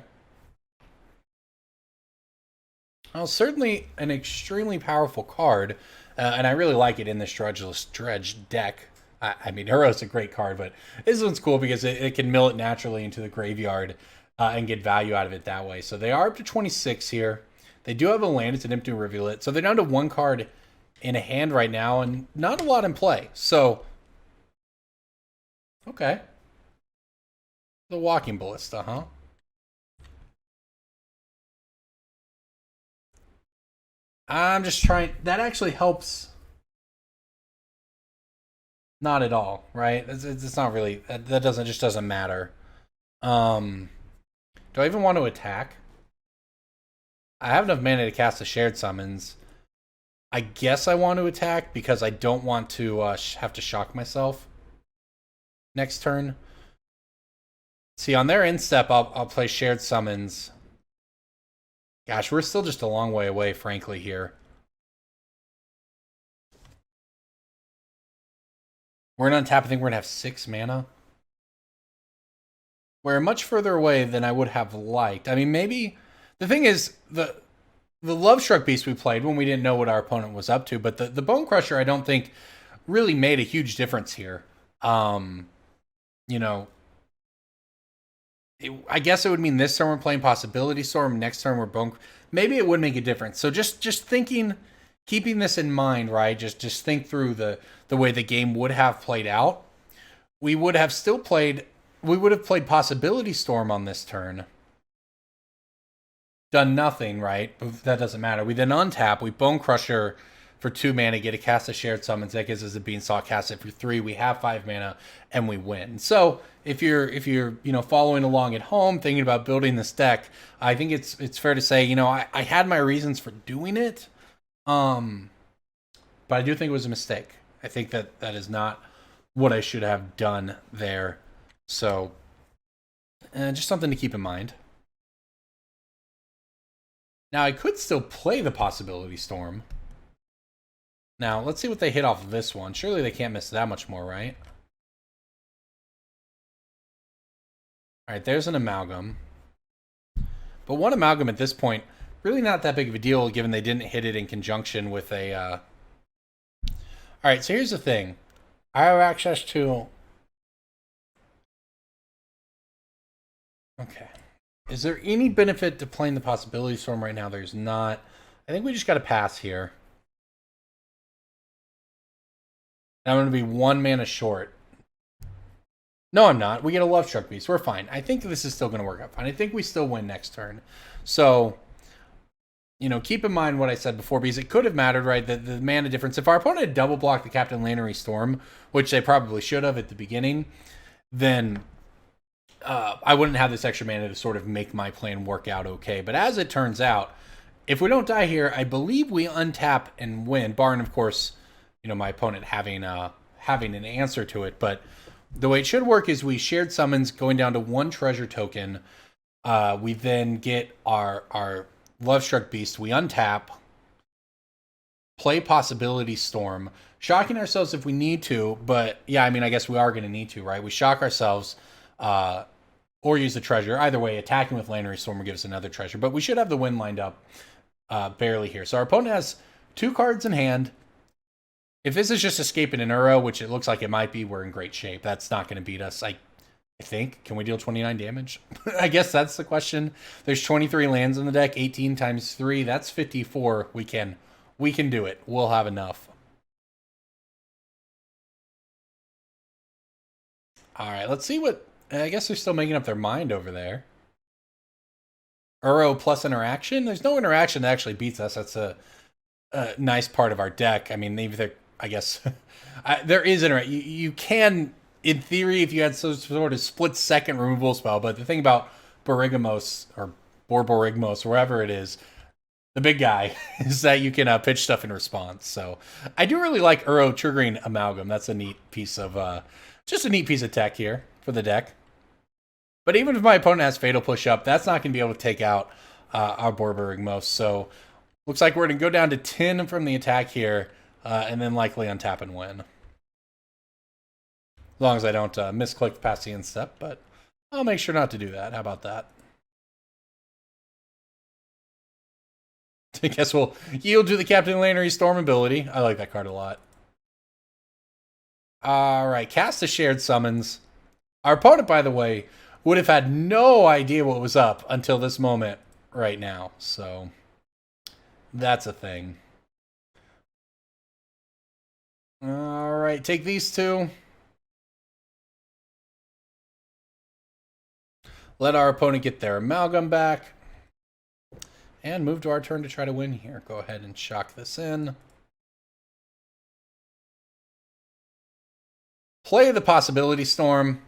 Well, certainly an extremely powerful card, and I really like it in this Dredgeless Dredge deck. I mean, Arrow's a great card, but this one's cool because it can mill it naturally into the graveyard and get value out of it that way. So, they are up to 26 here. They do have a land. It's an Empty Rivulet. So, they're down to 1 card in a hand right now, and not a lot in play. So, okay. The Walking Ballista, huh? I'm just trying... That actually helps. Not at all, right? It's not really... That just doesn't matter. Do I even want to attack? I have enough mana to cast the shared summons. I guess I want to attack because I don't want to have to shock myself next turn. See, on their instep, I'll play Shared Summons. Gosh, we're still just a long way away, frankly, here. We're going to untap. I think we're going to have 6 mana. We're much further away than I would have liked. I mean, maybe... The thing is, the Lovestruck Beast we played when we didn't know what our opponent was up to, but the Bonecrusher, I don't think, really made a huge difference here. You know, I guess it would mean this turn we're playing Possibility Storm, next turn we're Bone. Maybe it would make a difference. So just thinking, keeping this in mind, right? Just think through the way the game would have played out. We would have still played. We would have played Possibility Storm on this turn. Done nothing, right? But that doesn't matter. We then untap. We Bonecrusher for 2 mana, get a cast of Shared Summons. That gives us a Beanstalk, cast it for 3. We have 5 mana, and we win. So if you're following along at home, thinking about building this deck, I think it's fair to say, I had my reasons for doing it, but I do think it was a mistake. I think that is not what I should have done there. So just something to keep in mind. Now, I could still play the Possibility Storm. Now, let's see what they hit off of this one. Surely they can't miss that much more, right? Alright, there's an Amalgam. But one Amalgam at this point, really not that big of a deal, given they didn't hit it in conjunction with a... Alright, so here's the thing. I have access to... Okay. Is there any benefit to playing the Possibility Storm right now? There's not. I think we just got to pass here. I'm going to be 1 mana short. No, I'm not. We get a Lovestruck Beast. We're fine. I think this is still going to work out fine. I think we still win next turn. So, keep in mind what I said before, because it could have mattered, right? The mana difference. If our opponent had double blocked the Captain Lannery Storm, which they probably should have at the beginning, then... I wouldn't have this extra mana to sort of make my plan work out okay. But as it turns out, if we don't die here, I believe we untap and win. Barring, of course, my opponent having an answer to it. But the way it should work is we Shared Summons going down to 1 treasure token. We then get our Lovestruck Beast. We untap, play Possibility Storm, shocking ourselves if we need to. But yeah, I mean, I guess we are going to need to, right? We shock ourselves. Or use the treasure. Either way, attacking with Lannery Storm will give us another treasure. But we should have the win lined up barely here. So our opponent has 2 cards in hand. If this is just escaping an Uro, which it looks like it might be, we're in great shape. That's not going to beat us. I think. Can we deal 29 damage? I guess that's the question. There's 23 lands in the deck. 18 times 3. That's 54. We can do it. We'll have enough. All right, let's see what... I guess they're still making up their mind over there. Uro plus interaction? There's no interaction that actually beats us. That's a nice part of our deck. I mean, I guess there is interaction. You can, in theory, if you had some sort of split-second removal spell, but the thing about Borborygmos, or Borborygmos, wherever it is, the big guy, is that you can pitch stuff in response. So I do really like Uro triggering Amalgam. That's a neat piece of, just a neat piece of tech here for the deck. But even if my opponent has Fatal Push-Up, that's not going to be able to take out our Borborygmos. So looks like we're going to go down to 10 from the attack here, and then likely untap and win. As long as I don't misclick past the end step, but I'll make sure not to do that. How about that? I guess we'll yield to the Captain Lannery Storm ability. I like that card a lot. All right, cast a Shared Summons. Our opponent, by the way, would have had no idea what was up until this moment right now. So that's a thing. All right, take these 2. Let our opponent get their Amalgam back. And move to our turn to try to win here. Go ahead and shock this in. Play the Possibility Storm.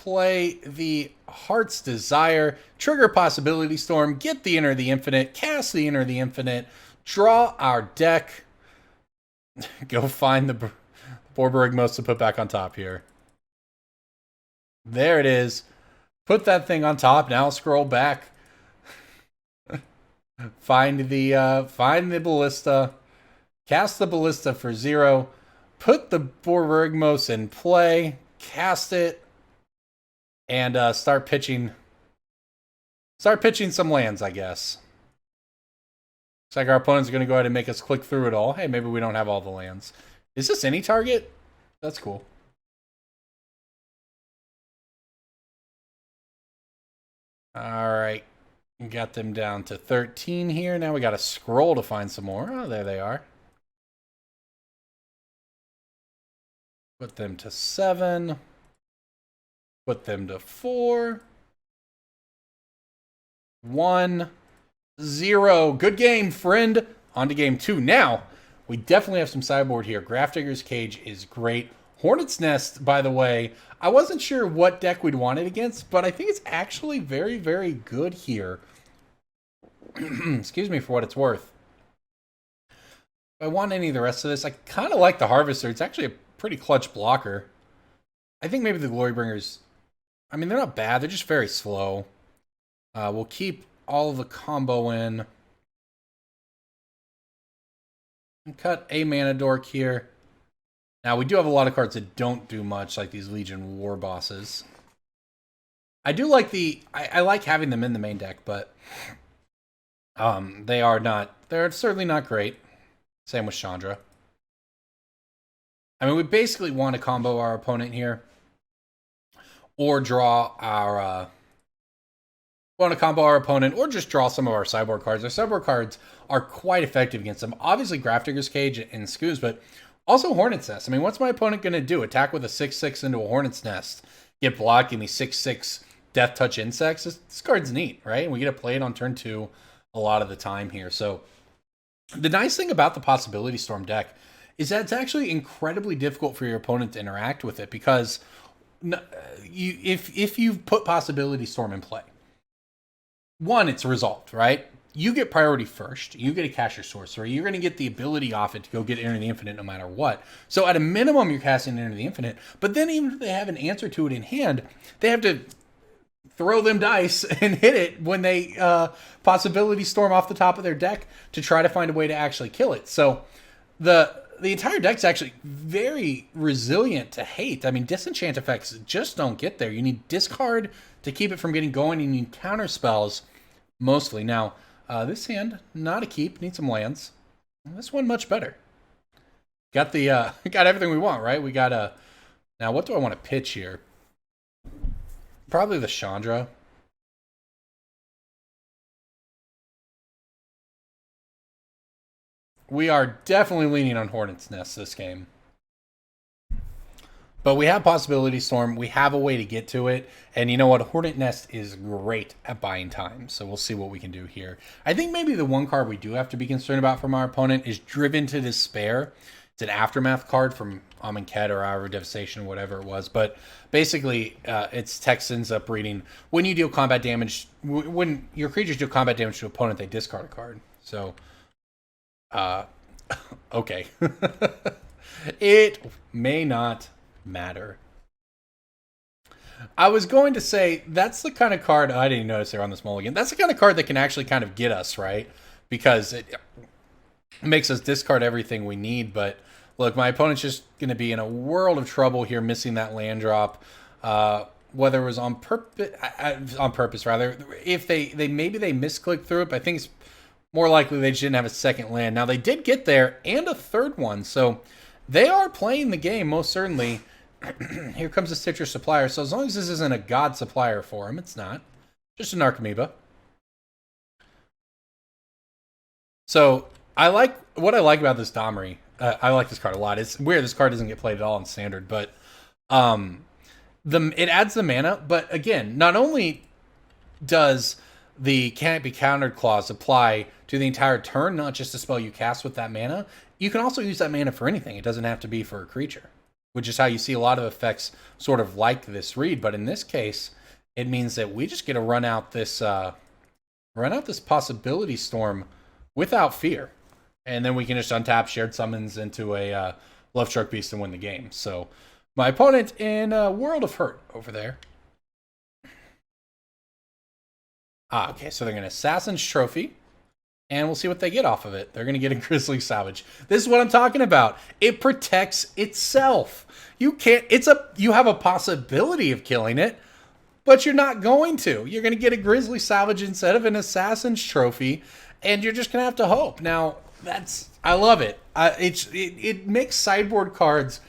play the Heart's Desire, trigger Possibility Storm, get the Enter the Infinite, cast the Enter the Infinite, draw our deck, go find the Borborygmos to put back on top here. There it is. Put that thing on top. Now scroll back. Find the Ballista. Cast the Ballista for 0. Put the Borborygmos in play. Cast it. And start pitching some lands, I guess. Looks like our opponents are going to go ahead and make us click through it all. Hey, maybe we don't have all the lands. Is this any target? That's cool. All right. We got them down to 13 here. Now we got to scroll to find some more. Oh, there they are. Put them to 7. Put them to 4. 1, 0. Good game, friend. On to game 2. Now, we definitely have some sideboard here. Grafdigger's Cage is great. Hornet's Nest, by the way, I wasn't sure what deck we'd want it against, but I think it's actually very, very good here. Excuse me for what it's worth. If I want any of the rest of this, I kind of like the Harvester. It's actually a pretty clutch blocker. I think maybe the Glorybringers, I mean, they're not bad. They're just very slow. We'll keep all of the combo in. And cut a mana dork here. Now, we do have a lot of cards that don't do much, like these Legion Warbosses. I do like I like having them in the main deck, but they're certainly not great. Same with Chandra. I mean, we basically want to combo our opponent here. Or draw our, want to combo our opponent, or just draw some of our sideboard cards. Our sideboard cards are quite effective against them. Obviously, Grafdigger's Cage and Scooz, but also Hornet's Nest. I mean, what's my opponent going to do? Attack with a 6/6 into a Hornet's Nest. Get blocked, give me 6/6 Death Touch Insects. This card's neat, right? And we get to play it on turn 2 a lot of the time here. So the nice thing about the Possibility Storm deck is that it's actually incredibly difficult for your opponent to interact with it, because if you put Possibility Storm in play, one, it's resolved, right? You get priority first. You get to cast your sorcery. You're going to get the ability off it to go get Enter the Infinite no matter what. So at a minimum, you're casting Enter the Infinite. But then even if they have an answer to it in hand, they have to throw them dice and hit it when they Possibility Storm off the top of their deck to try to find a way to actually kill it. So the entire deck's actually very resilient to hate. I mean, disenchant effects just don't get there. You need discard to keep it from getting going. You need counter spells mostly. Now, this hand, not a keep. Need some lands. This one much better. Got the got everything we want, right? We got a. Now, what do I want to pitch here? Probably the Chandra. We are definitely leaning on Hornet's Nest this game. But we have Possibility Storm. We have a way to get to it. And you know what? Hornet Nest is great at buying time. So we'll see what we can do here. I think maybe the one card we do have to be concerned about from our opponent is Driven to Despair. It's an Aftermath card from Amonkhet or Hour of Devastation, whatever it was. But basically, it's Texans up reading. When you deal combat damage, when your creatures deal combat damage to an opponent, they discard a card. So, okay. It may not matter. I was going to say, that's the kind of card, I didn't notice there on this mulligan, that's the kind of card that can actually kind of get us, right? Because it makes us discard everything we need. But look, my opponent's just going to be in a world of trouble here, missing that land drop. Whether it was on purpose, rather. If they maybe they misclicked through it, but I think it's more likely they just didn't have a second land. Now, they did get there, and a third one, so they are playing the game, most certainly. Here comes a Citrus Supplier. So as long as this isn't a God Supplier for him, it's not. Just an Archamoeba. So what I like about this Domri. I like this card a lot. It's weird this card doesn't get played at all in Standard, but it adds the mana. But again, not only does the Can't Be Countered clause apply to the entire turn, not just a spell you cast with that mana, you can also use that mana for anything. It doesn't have to be for a creature, which is how you see a lot of effects sort of like this read. But in this case, it means that we just get to run out this possibility storm without fear. And then we can just untap shared summons into a Lovestruck Beast and win the game. So my opponent in World of Hurt over there. Okay, so they're going to Assassin's Trophy. And we'll see what they get off of it. They're going to get a Grizzly Salvage. This is what I'm talking about. It protects itself. You have a possibility of killing it, but you're not going to. You're going to get a Grizzly Salvage instead of an Assassin's Trophy, and you're just going to have to hope. Now, I love it. It makes sideboard cards,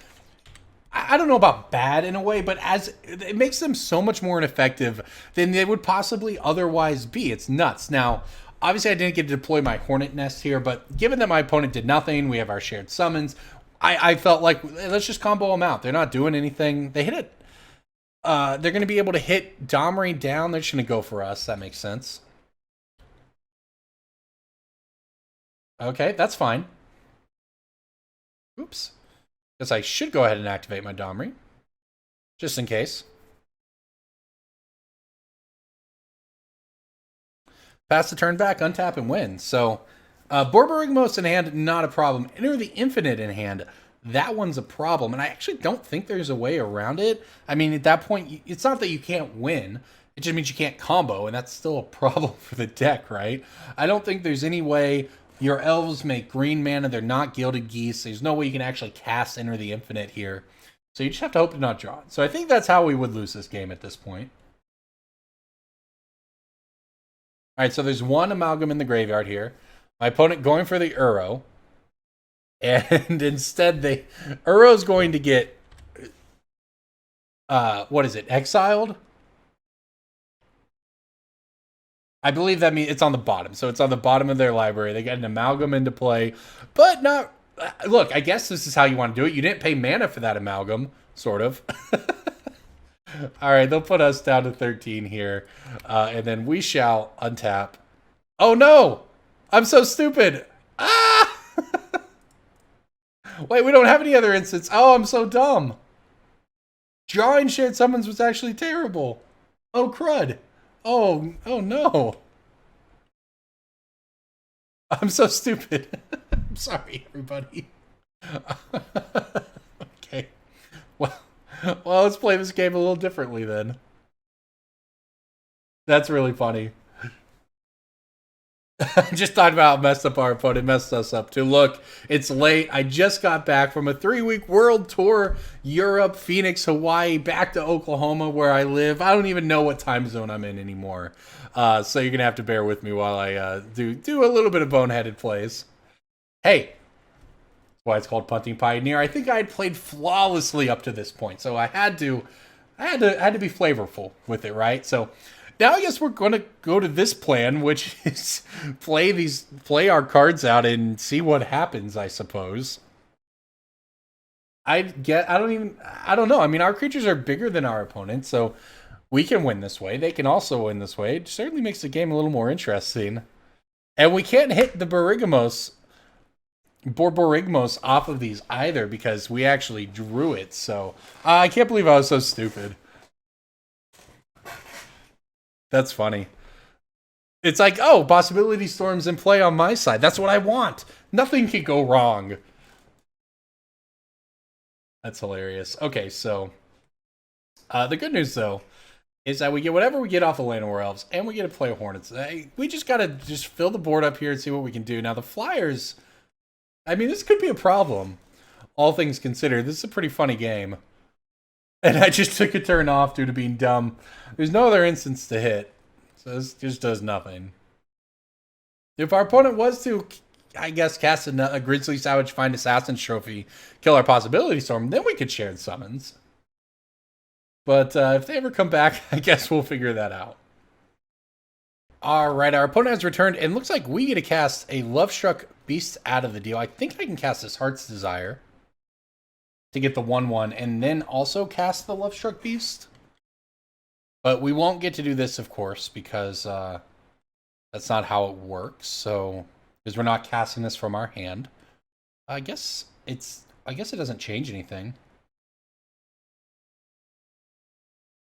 I don't know about bad in a way, but it makes them so much more ineffective than they would possibly otherwise be. It's nuts. Now, obviously, I didn't get to deploy my Hornet Nest here, but given that my opponent did nothing, we have our shared summons, I felt like, let's just combo them out. They're not doing anything. They hit it. They're going to be able to hit Domri down. They're just going to go for us. That makes sense. Okay, that's fine. Oops. Guess I should go ahead and activate my Domri, just in case. Pass the turn back, untap, and win. So, Borborygmos in hand, not a problem. Enter the Infinite in hand. That one's a problem, and I actually don't think there's a way around it. I mean, at that point, it's not that you can't win. It just means you can't combo, and that's still a problem for the deck, right? I don't think there's any way your elves make green mana. They're not Gilded Geese. There's no way you can actually cast Enter the Infinite here. So you just have to hope to not draw it. So I think that's how we would lose this game at this point. All right, so there's one Amalgam in the graveyard here. My opponent going for the Uro. And instead, Uro's going to get, what is it, exiled? I believe that means it's on the bottom. So it's on the bottom of their library. They get an Amalgam into play, but not... Look, I guess this is how you want to do it. You didn't pay mana for that Amalgam, sort of. All right, they'll put us down to 13 here. And then we shall untap. Oh, no! I'm so stupid! Ah! Wait, we don't have any other instants. Oh, I'm so dumb. Drawing shared summons was actually terrible. Oh, crud. Oh no. I'm so stupid. I'm sorry, everybody. Okay. Well, let's play this game a little differently then. That's really funny. Just talked about how messed up our opponent, messed us up too. Look, it's late. I just got back from a 3-week world tour, Europe, Phoenix, Hawaii, back to Oklahoma where I live. I don't even know what time zone I'm in anymore. So you're going to have to bear with me while I do a little bit of boneheaded plays. Hey, that's why it's called Punting Pioneer. I think I had played flawlessly up to this point, so I had to be flavorful with it, right? So now I guess we're going to go to this plan, which is play our cards out and see what happens, I suppose. I don't know. I mean, our creatures are bigger than our opponents, so we can win this way. They can also win this way. It certainly makes the game a little more interesting. And we can't hit the Borborygmos off of these either because we actually drew it. So I can't believe I was so stupid. That's funny. It's like, oh, possibility storms in play on my side. That's what I want. Nothing can go wrong. That's hilarious. Okay, so the good news, though, is that we get whatever we get off of Llanowar Elves, and we get to play Hornets. We just got to fill the board up here and see what we can do. Now, the Flyers, I mean, this could be a problem, all things considered. This is a pretty funny game. And I just took a turn off due to being dumb. There's no other instance to hit. So this just does nothing. If our opponent was to, I guess, cast a Grizzly Salvage, find Assassin's Trophy, kill our Possibility Storm, then we could share summons. But if they ever come back, I guess we'll figure that out. Alright, our opponent has returned, and looks like we get to cast a Lovestruck Beast out of the deal. I think I can cast this Heart's Desire to get the 1/1, and then also cast the Lovestruck Beast. But we won't get to do this, of course, because that's not how it works. So, because we're not casting this from our hand, I guess it doesn't change anything.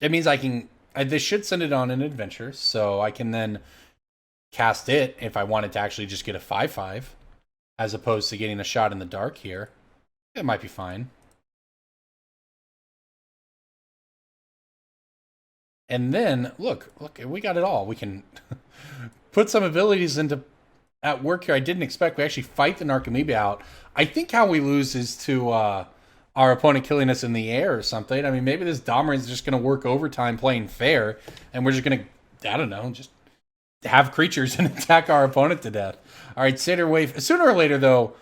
It means I can... This should send it on an adventure, so I can then cast it if I wanted to actually just get a 5/5, as opposed to getting a shot in the dark here. It might be fine. And then, look, we got it all. We can put some abilities into at work here I didn't expect. We actually fight the Narcomoeba out. I think how we lose is to our opponent killing us in the air or something. I mean, maybe this Domri is just going to work overtime playing fair, and we're just going to, I don't know, just have creatures and attack our opponent to death. All right, Satyr Wave. Sooner or later, though,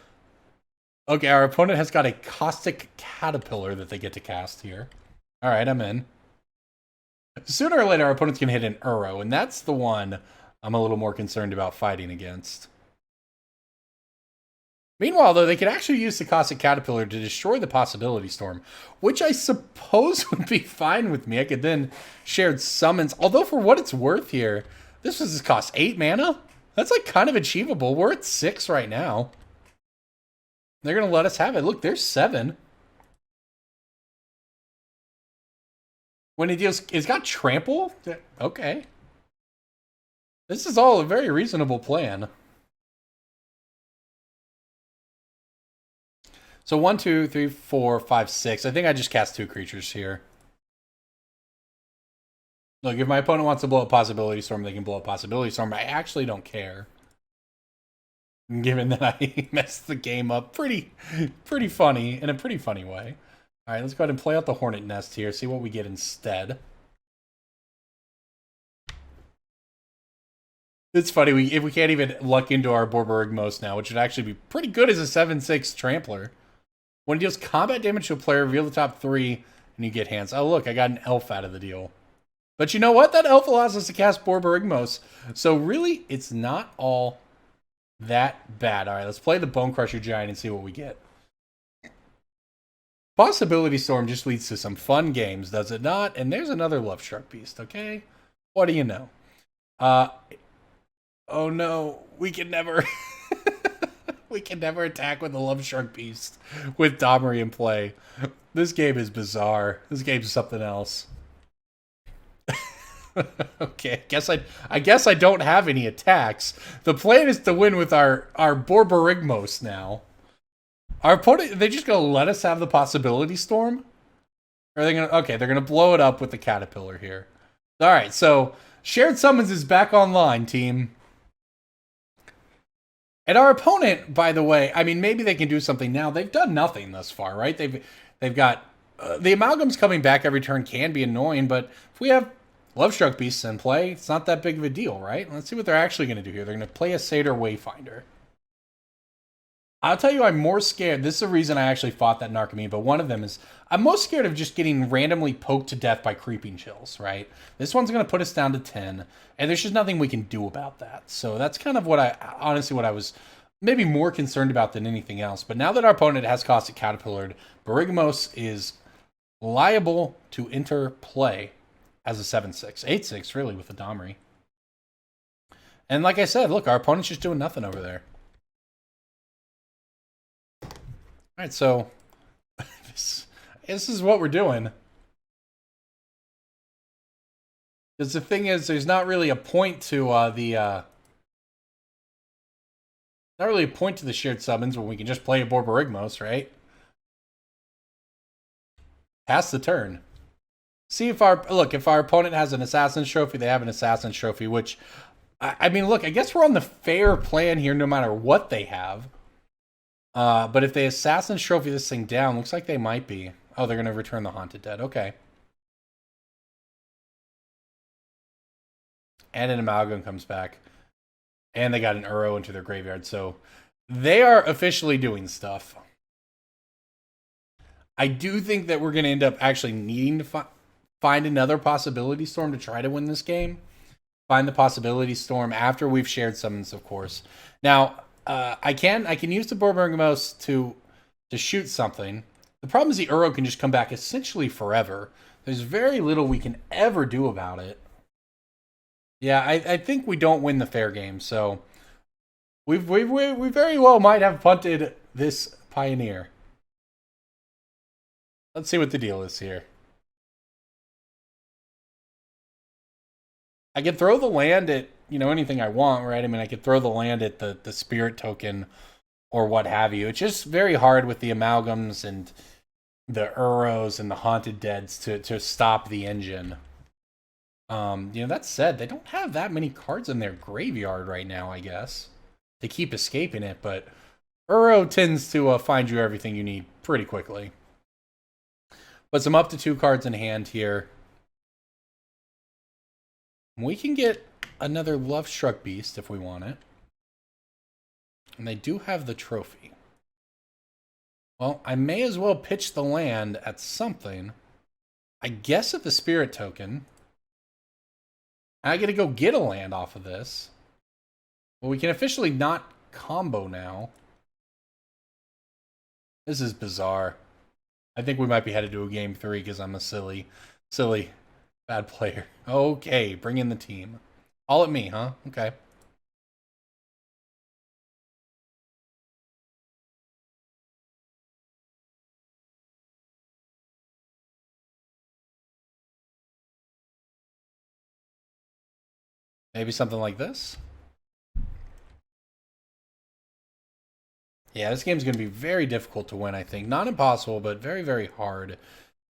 okay, our opponent has got a Caustic Caterpillar that they get to cast here. All right, I'm in. Sooner or later, our opponent's going to hit an Uro, and that's the one I'm a little more concerned about fighting against. Meanwhile, though, they could actually use the Caustic Caterpillar to destroy the Possibility Storm, which I suppose would be fine with me. I could then shared summons. Although, for what it's worth here, this was cost 8 mana. That's like kind of achievable. We're at 6 right now. They're going to let us have it. Look, there's 7. When it deals, it's got Trample? Okay. This is all a very reasonable plan. So 1, 2, 3, 4, 5, 6. I think I just cast 2 creatures here. Look, if my opponent wants to blow up Possibility Storm, they can blow up Possibility Storm. I actually don't care. Given that I messed the game up pretty funny, in a pretty funny way. All right, let's go ahead and play out the Hornet Nest here, see what we get instead. It's funny, if we can't even luck into our Borborygmos now, which would actually be pretty good as a 7/6 Trampler. When it deals combat damage to a player, reveal the top 3, and you get hands. Oh, look, I got an elf out of the deal. But you know what? That elf allows us to cast Borborygmos. So really, it's not all that bad. All right, let's play the Bonecrusher Giant and see what we get. Possibility Storm just leads to some fun games, does it not? And there's another Lovestruck Beast, okay? What do you know? Oh no, we can never... we can never attack with the Lovestruck Beast with Domri in play. This game is bizarre. This game is something else. Okay, I guess I don't have any attacks. The plan is to win with our Borborygmos now. Our opponent, they just gonna let us have the Possibility Storm? Or are they gonna... Okay, they're gonna blow it up with the Caterpillar here. Alright, so Shared Summons is back online, team. And our opponent, by the way, I mean, maybe they can do something now. They've done nothing thus far, right? They've got... the Amalgams coming back every turn can be annoying, but if we have Lovestruck Beasts in play, it's not that big of a deal, right? Let's see what they're actually going to do here. They're going to play a Satyr Wayfinder. I'll tell you, I'm more scared. This is the reason I actually fought that Narcomoeba, but one of them is I'm most scared of just getting randomly poked to death by Creeping Chills, right? This one's going to put us down to 10, and there's just nothing we can do about that. So that's kind of what what I was maybe more concerned about than anything else. But now that our opponent has Caustic Caterpillared, Borborygmos is liable to enter play as a 7/6, 8/6 really with the Domri. And like I said, look, our opponent's just doing nothing over there. All right, so this is what we're doing. Because the thing is, there's not really a point to not really a point to the shared summons when we can just play a Borborygmos, right? Pass the turn. See if our opponent has an Assassin's Trophy, they have an Assassin's Trophy, which I mean, look, I guess we're on the fair plan here no matter what they have. But if they Assassin's Trophy this thing down, looks like they might be. Oh, they're going to return the Haunted Dead. Okay. And an Amalgam comes back. And they got an Uro into their graveyard. So they are officially doing stuff. I do think that we're going to end up actually needing to find another Possibility Storm to try to win this game. Find the Possibility Storm after we've shared summons, of course. Now... I can use the Borborygmos to shoot something. The problem is the Uro can just come back essentially forever. There's very little we can ever do about it. Yeah, I think we don't win the fair game, so we very well might have punted this Pioneer. Let's see what the deal is here. I could throw the land at, anything I want, right? I mean, I could throw the land at the spirit token or what have you. It's just very hard with the amalgams and the Uros and the Haunted Deads to stop the engine. That said, they don't have that many cards in their graveyard right now, I guess. They keep escaping it, but Uro tends to find you everything you need pretty quickly. But some up to 2 cards in hand here. We can get another Lovestruck Beast if we want it. And they do have the trophy. Well, I may as well pitch the land at something. I guess at the spirit token. I get to go get a land off of this. Well, we can officially not combo now. This is bizarre. I think we might be headed to a game 3 because I'm a silly bad player. Okay, bring in the team. All at me, huh? Okay. Maybe something like this? Yeah, this game's going to be very difficult to win, I think. Not impossible, but very, very hard.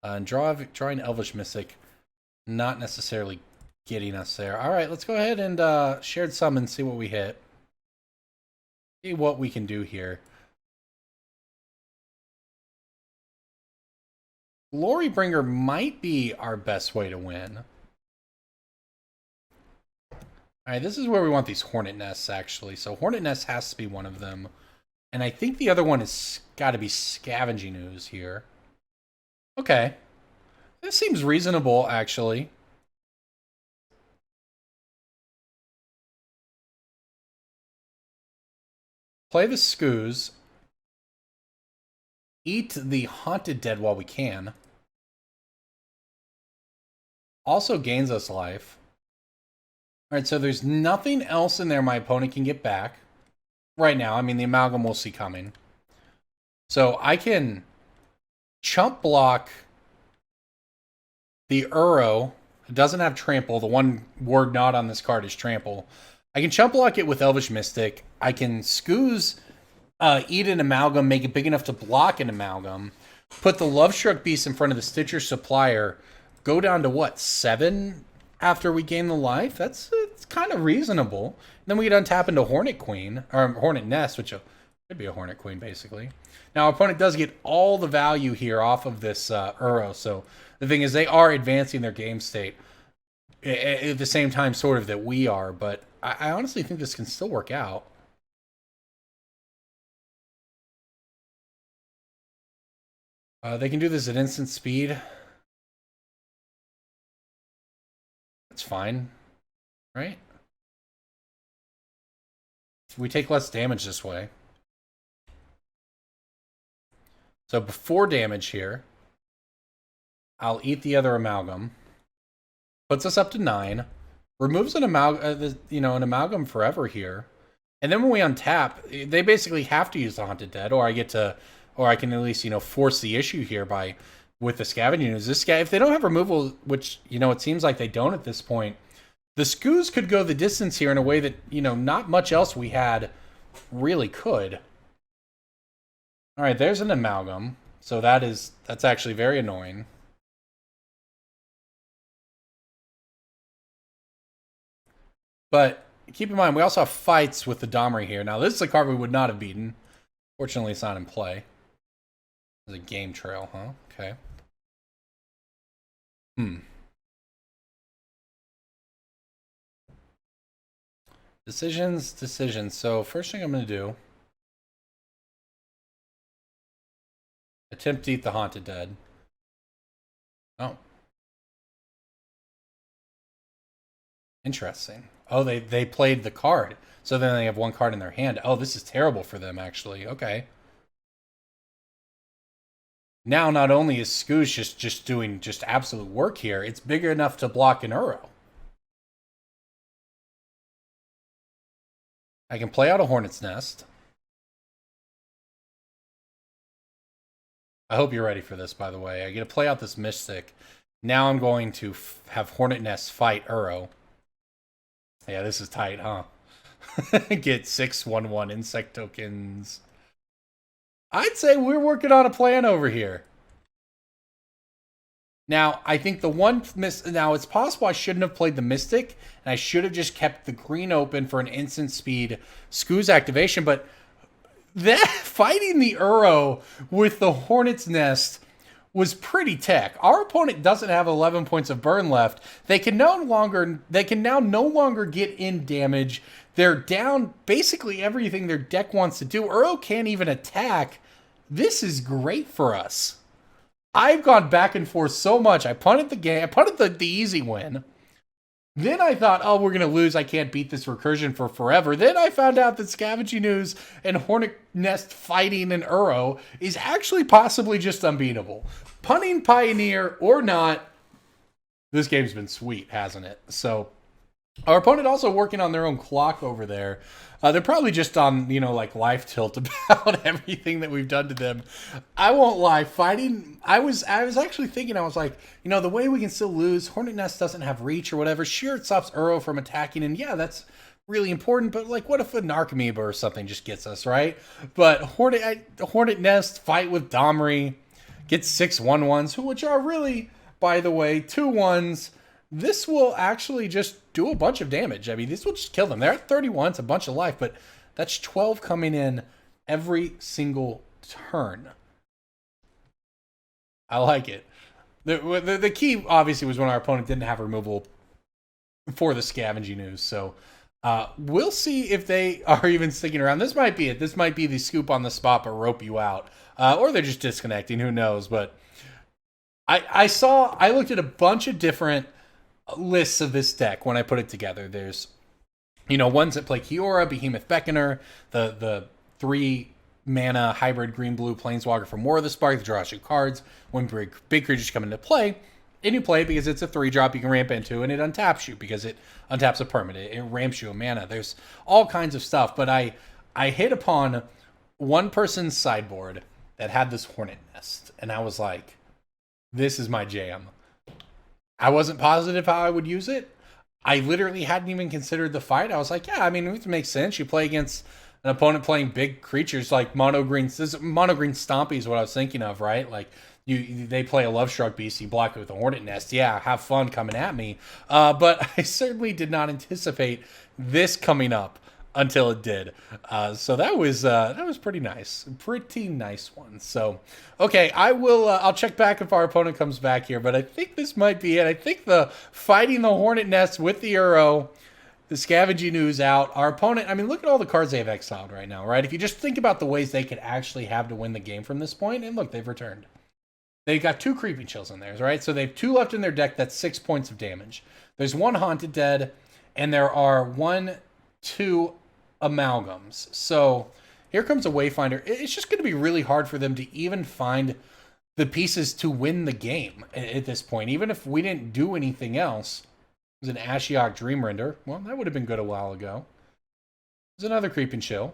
And drawing Elvish Mystic, not necessarily getting us there. All right, let's go ahead and shared summon, see what we hit. See what we can do here. Glorybringer might be our best way to win. All right, this is where we want these Hornet Nests, actually. So Hornet Nest has to be one of them. And I think the other one is got to be Scavenging Ooze here. Okay. This seems reasonable, actually. Play the Scooze. Eat the Haunted Dead while we can. Also gains us life. Alright, so there's nothing else in there my opponent can get back. Right now, I mean, the Amalgam we'll see coming. So I can chump block the Uro. It doesn't have Trample. The one word not on this card is Trample. I can chump block it with Elvish Mystic. I can Scooze, eat an Amalgam, make it big enough to block an Amalgam. Put the Lovestruck Beast in front of the Stitcher Supplier. Go down to, what, 7 after we gain the life? It's kind of reasonable. And then we get untap into Hornet Queen, or Hornet Nest, which could be a Hornet Queen, basically. Now, our opponent does get all the value here off of this Uro, so the thing is, they are advancing their game state at the same time, sort of, that we are, but I honestly think this can still work out. They can do this at instant speed. That's fine, right? We take less damage this way. So before damage here, I'll eat the other Amalgam. Puts us up to 9. Removes an Amalgam forever here. And then when we untap, they basically have to use the Haunted Dead, or I can at least, force the issue here with the Scavenging Ooze. This guy, if they don't have removal, which, it seems like they don't at this point, the Scooze could go the distance here in a way that, not much else we had really could. All right, there's an Amalgam. So that's actually very annoying. But keep in mind, we also have fights with the Domri here. Now, this is a card we would not have beaten. Fortunately, it's not in play. There's a game trail, huh? Okay. Decisions. So, first thing I'm going to do, attempt to eat the Haunted Dead. Oh. Interesting. Oh, they played the card. So then they have one card in their hand. Oh, this is terrible for them, actually. Okay. Now, not only is Scooze just doing absolute work here, it's bigger enough to block an Uro. I can play out a Hornet's Nest. I hope you're ready for this, by the way. I get to play out this Mystic. Now I'm going to have Hornet Nest fight Uro. Yeah, this is tight, huh? Get 6/1/1 insect tokens. I'd say we're working on a plan over here. Now, I think the one now it's possible I shouldn't have played the Mystic, and I should have just kept the green open for an instant speed Scooze activation, but that fighting the Uro with the Hornet's Nest was pretty tech. Our opponent doesn't have 11 points of burn left. They can now no longer get in damage. They're down basically everything their deck wants to do. Uro can't even attack. This is great for us. I've gone back and forth so much. I punted the game. I punted the easy win. Then I thought, oh, we're going to lose. I can't beat this recursion for forever. Then I found out that Scavenging Ooze and Hornet Nest fighting an Uro is actually possibly just unbeatable. Punting Pioneer or not, this game's been sweet, hasn't it? So our opponent also working on their own clock over there. They're probably just on, like life tilt about everything that we've done to them. I won't lie, fighting, I was actually thinking, I was like, the way we can still lose, Hornet Nest doesn't have reach or whatever. Sure, it stops Uro from attacking, and yeah, that's really important, but like, what if an Amoeba or something just gets us, right? But Hornet Nest fight with Domri, gets 6/1/1s, which are really, by the way, 2/1s. This will actually just do a bunch of damage. I mean, this will just kill them. They're at 31. It's a bunch of life, but that's 12 coming in every single turn. I like it. The key, obviously, was when our opponent didn't have removal for the Scavenging Ooze. So we'll see if they are even sticking around. This might be it. This might be the scoop on the spot, but rope you out. Or they're just disconnecting. Who knows? But I looked at a bunch of different lists of this deck when I put it together. There's, ones that play Kiora, Behemoth Beckoner, the 3 mana hybrid green-blue planeswalker from War of the Spark that draws you cards when big creatures come into play. And you play it because it's a 3-drop you can ramp into, and it untaps you because it untaps a permanent. It ramps you a mana. There's all kinds of stuff, but I hit upon one person's sideboard that had this Hornet Nest, and I was like, this is my jam. I wasn't positive how I would use it. I literally hadn't even considered the fight. I was like, yeah, I mean, it makes sense. You play against an opponent playing big creatures like mono-green Stompy is what I was thinking of, right? Like, they play a Lovestruck Beast, you block it with a Hornet Nest. Yeah, have fun coming at me. But I certainly did not anticipate this coming up until it did. So that was pretty nice. Pretty nice one. So, okay, I'll check back if our opponent comes back here, but I think this might be it. I think the fighting the Hornet Nest with the Uro, the Scavenging Ooze out. Our opponent, I mean, look at all the cards they've exiled right now, right? If you just think about the ways they could actually have to win the game from this point, and look, they've returned. They've got 2 Creeping Chills in there, right? So they have 2 left in their deck. That's 6 points of damage. There's 1 Haunted Dead, and there are 2 Amalgams. So here comes a Wayfinder. It's just going to be really hard for them to even find the pieces to win the game at this point. Even if we didn't do anything else. It was an Ashiok Dreamrender. Well, that would have been good a while ago. There's another Creeping Chill.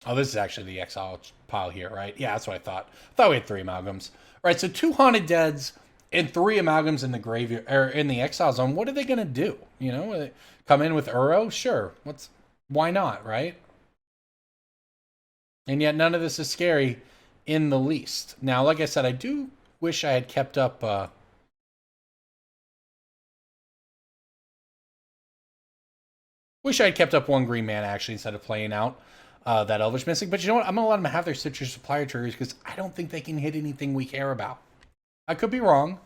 Oh, this is actually the exile pile here, right? Yeah, that's what I thought. I thought we had 3 Amalgams. All right, so 2 Haunted Deads and 3 Amalgams in the graveyard or in the exile zone. What are they going to do? Come in with Uro? Sure. Why not, right? And yet none of this is scary in the least. Now, like I said, I do wish I had kept up one green mana actually instead of playing out that Elvish Mystic. But you know what? I'm going to let them have their Citrus Supplier triggers because I don't think they can hit anything we care about. I could be wrong.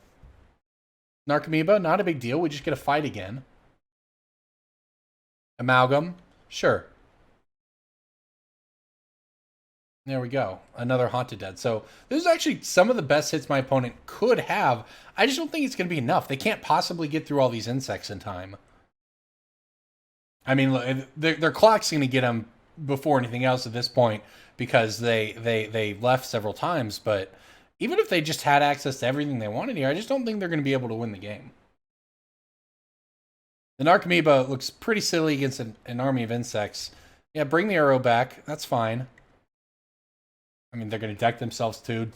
Narcomoeba, not a big deal. We just get a fight again. Amalgam, sure. There we go. Another Haunted Dead. So this is actually some of the best hits my opponent could have. I just don't think it's going to be enough. They can't possibly get through all these insects in time. I mean, look, their clock's going to get them before anything else at this point because they left several times. But even if they just had access to everything they wanted here, I just don't think they're going to be able to win the game. The Narcomoeba looks pretty silly against an army of insects. Yeah, bring the Uro back. That's fine. I mean, they're going to deck themselves too.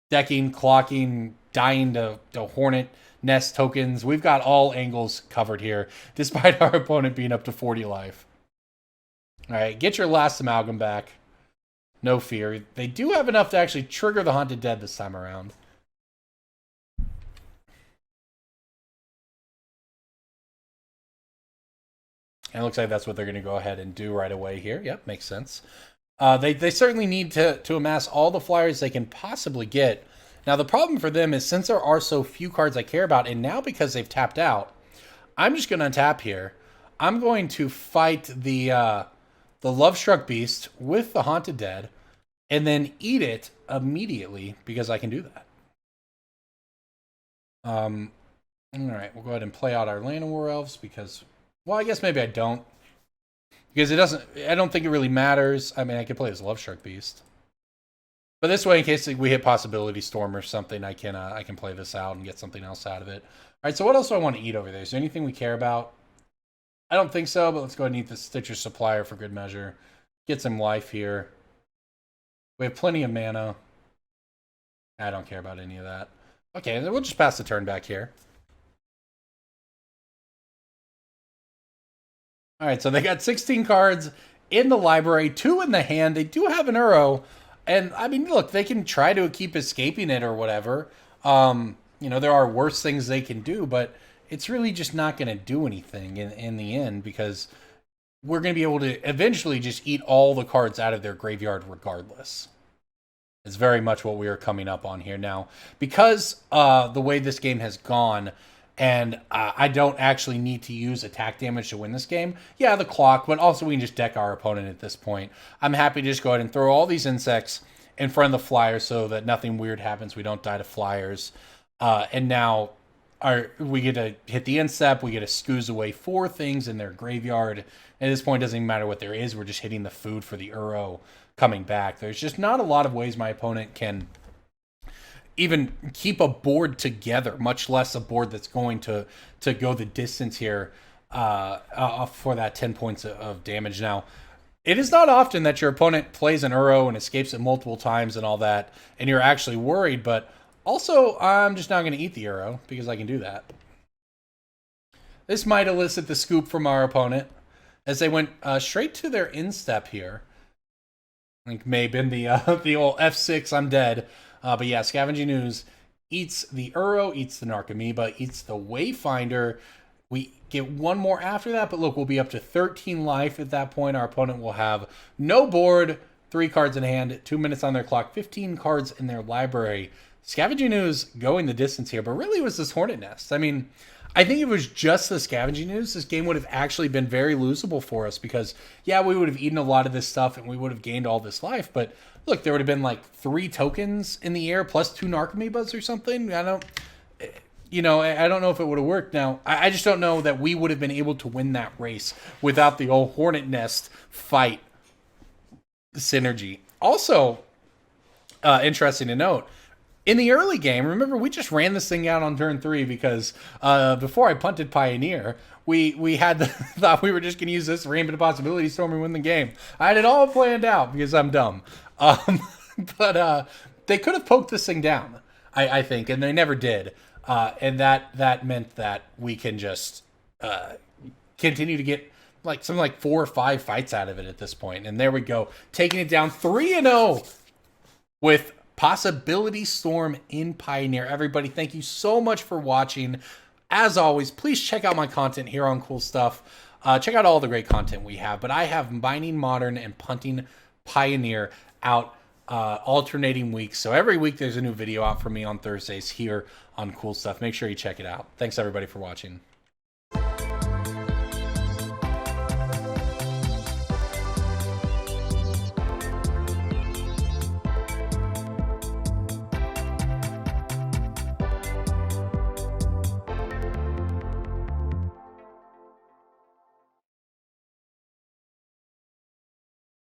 decking, clocking, dying to Hornet Nest tokens. We've got all angles covered here, despite our opponent being up to 40 life. All right, get your last Amalgam back. No fear. They do have enough to actually trigger the Haunted Dead this time around. And it looks like that's what they're going to go ahead and do right away here. Yep, makes sense. They certainly need to amass all the flyers they can possibly get. Now, the problem for them is since there are so few cards I care about, and now because they've tapped out, I'm just going to untap here. I'm going to fight the Lovestruck Beast with the Haunted Dead, and then eat it immediately because I can do that. All right, we'll go ahead and play out our Llanowar Elves because, well, I guess maybe I don't. Because it doesn't, I don't think it really matters. I mean, I could play this Lovestruck Beast. But this way, in case we hit Possibility Storm or something, I can play this out and get something else out of it. All right, so what else do I want to eat over there? Is there anything we care about? I don't think so, but let's go ahead and eat the Stitcher Supplier for good measure. Get some life here. We have plenty of mana. I don't care about any of that. Okay, then we'll just pass the turn back here. All right, so they got 16 cards in the library, 2 in the hand. They do have an Uro. And, I mean, look, they can try to keep escaping it or whatever. You know, there are worse things they can do, but it's really just not going to do anything in the end because we're going to be able to eventually just eat all the cards out of their graveyard regardless. It's very much what we are coming up on here now. Because the way this game has gone, and I don't actually need to use attack damage to win this game. Yeah, the clock, but also we can just deck our opponent at this point. I'm happy to just go ahead and throw all these insects in front of the flyers so that nothing weird happens. We don't die to flyers. And now we get to hit the incept. We get to scooze away 4 things in their graveyard. At this point, it doesn't even matter what there is. We're just hitting the food for the Uro coming back. There's just not a lot of ways my opponent can even keep a board together, much less a board that's going to go the distance here for that 10 points of damage. Now, it is not often that your opponent plays an Uro and escapes it multiple times and all that, and you're actually worried, but also, I'm just not going to eat the Uro because I can do that. This might elicit the scoop from our opponent as they went straight to their instep here. I think may have been the old F6, I'm dead. But yeah, Scavenging Ooze eats the Uro, eats the Narcomoeba, eats the Wayfinder. We get one more after that, but look, we'll be up to 13 life at that point. Our opponent will have no board, 3 cards in hand, 2 minutes on their clock, 15 cards in their library. Scavenging Ooze going the distance here, but really it was this Hornet Nest. I mean, I think if it was just the Scavenging Ooze, this game would have actually been very losable for us because, yeah, we would have eaten a lot of this stuff and we would have gained all this life, but look, there would have been like 3 tokens in the air plus 2 Narcomoebas or something. I don't know if it would have worked. Now, I just don't know that we would have been able to win that race without the old Hornet Nest fight synergy. Also, interesting to note, in the early game, remember, we just ran this thing out on turn 3 because before I punted Pioneer, we had thought we were just going to use this Rainbow Possibility Storm and win the game. I had it all planned out because I'm dumb. But they could have poked this thing down, I think, and they never did. And that meant that we can just continue to get something like 4 or 5 fights out of it at this point. And there we go, taking it down 3-0 with Possibility Storm in Pioneer. Everybody, thank you so much for watching. As always, please check out my content here on Cool Stuff. Check out all the great content we have. But I have Mining Modern and Punting Pioneer out alternating weeks. So every week there's a new video out for me on Thursdays here on Cool Stuff. Make sure you check it out. Thanks everybody for watching.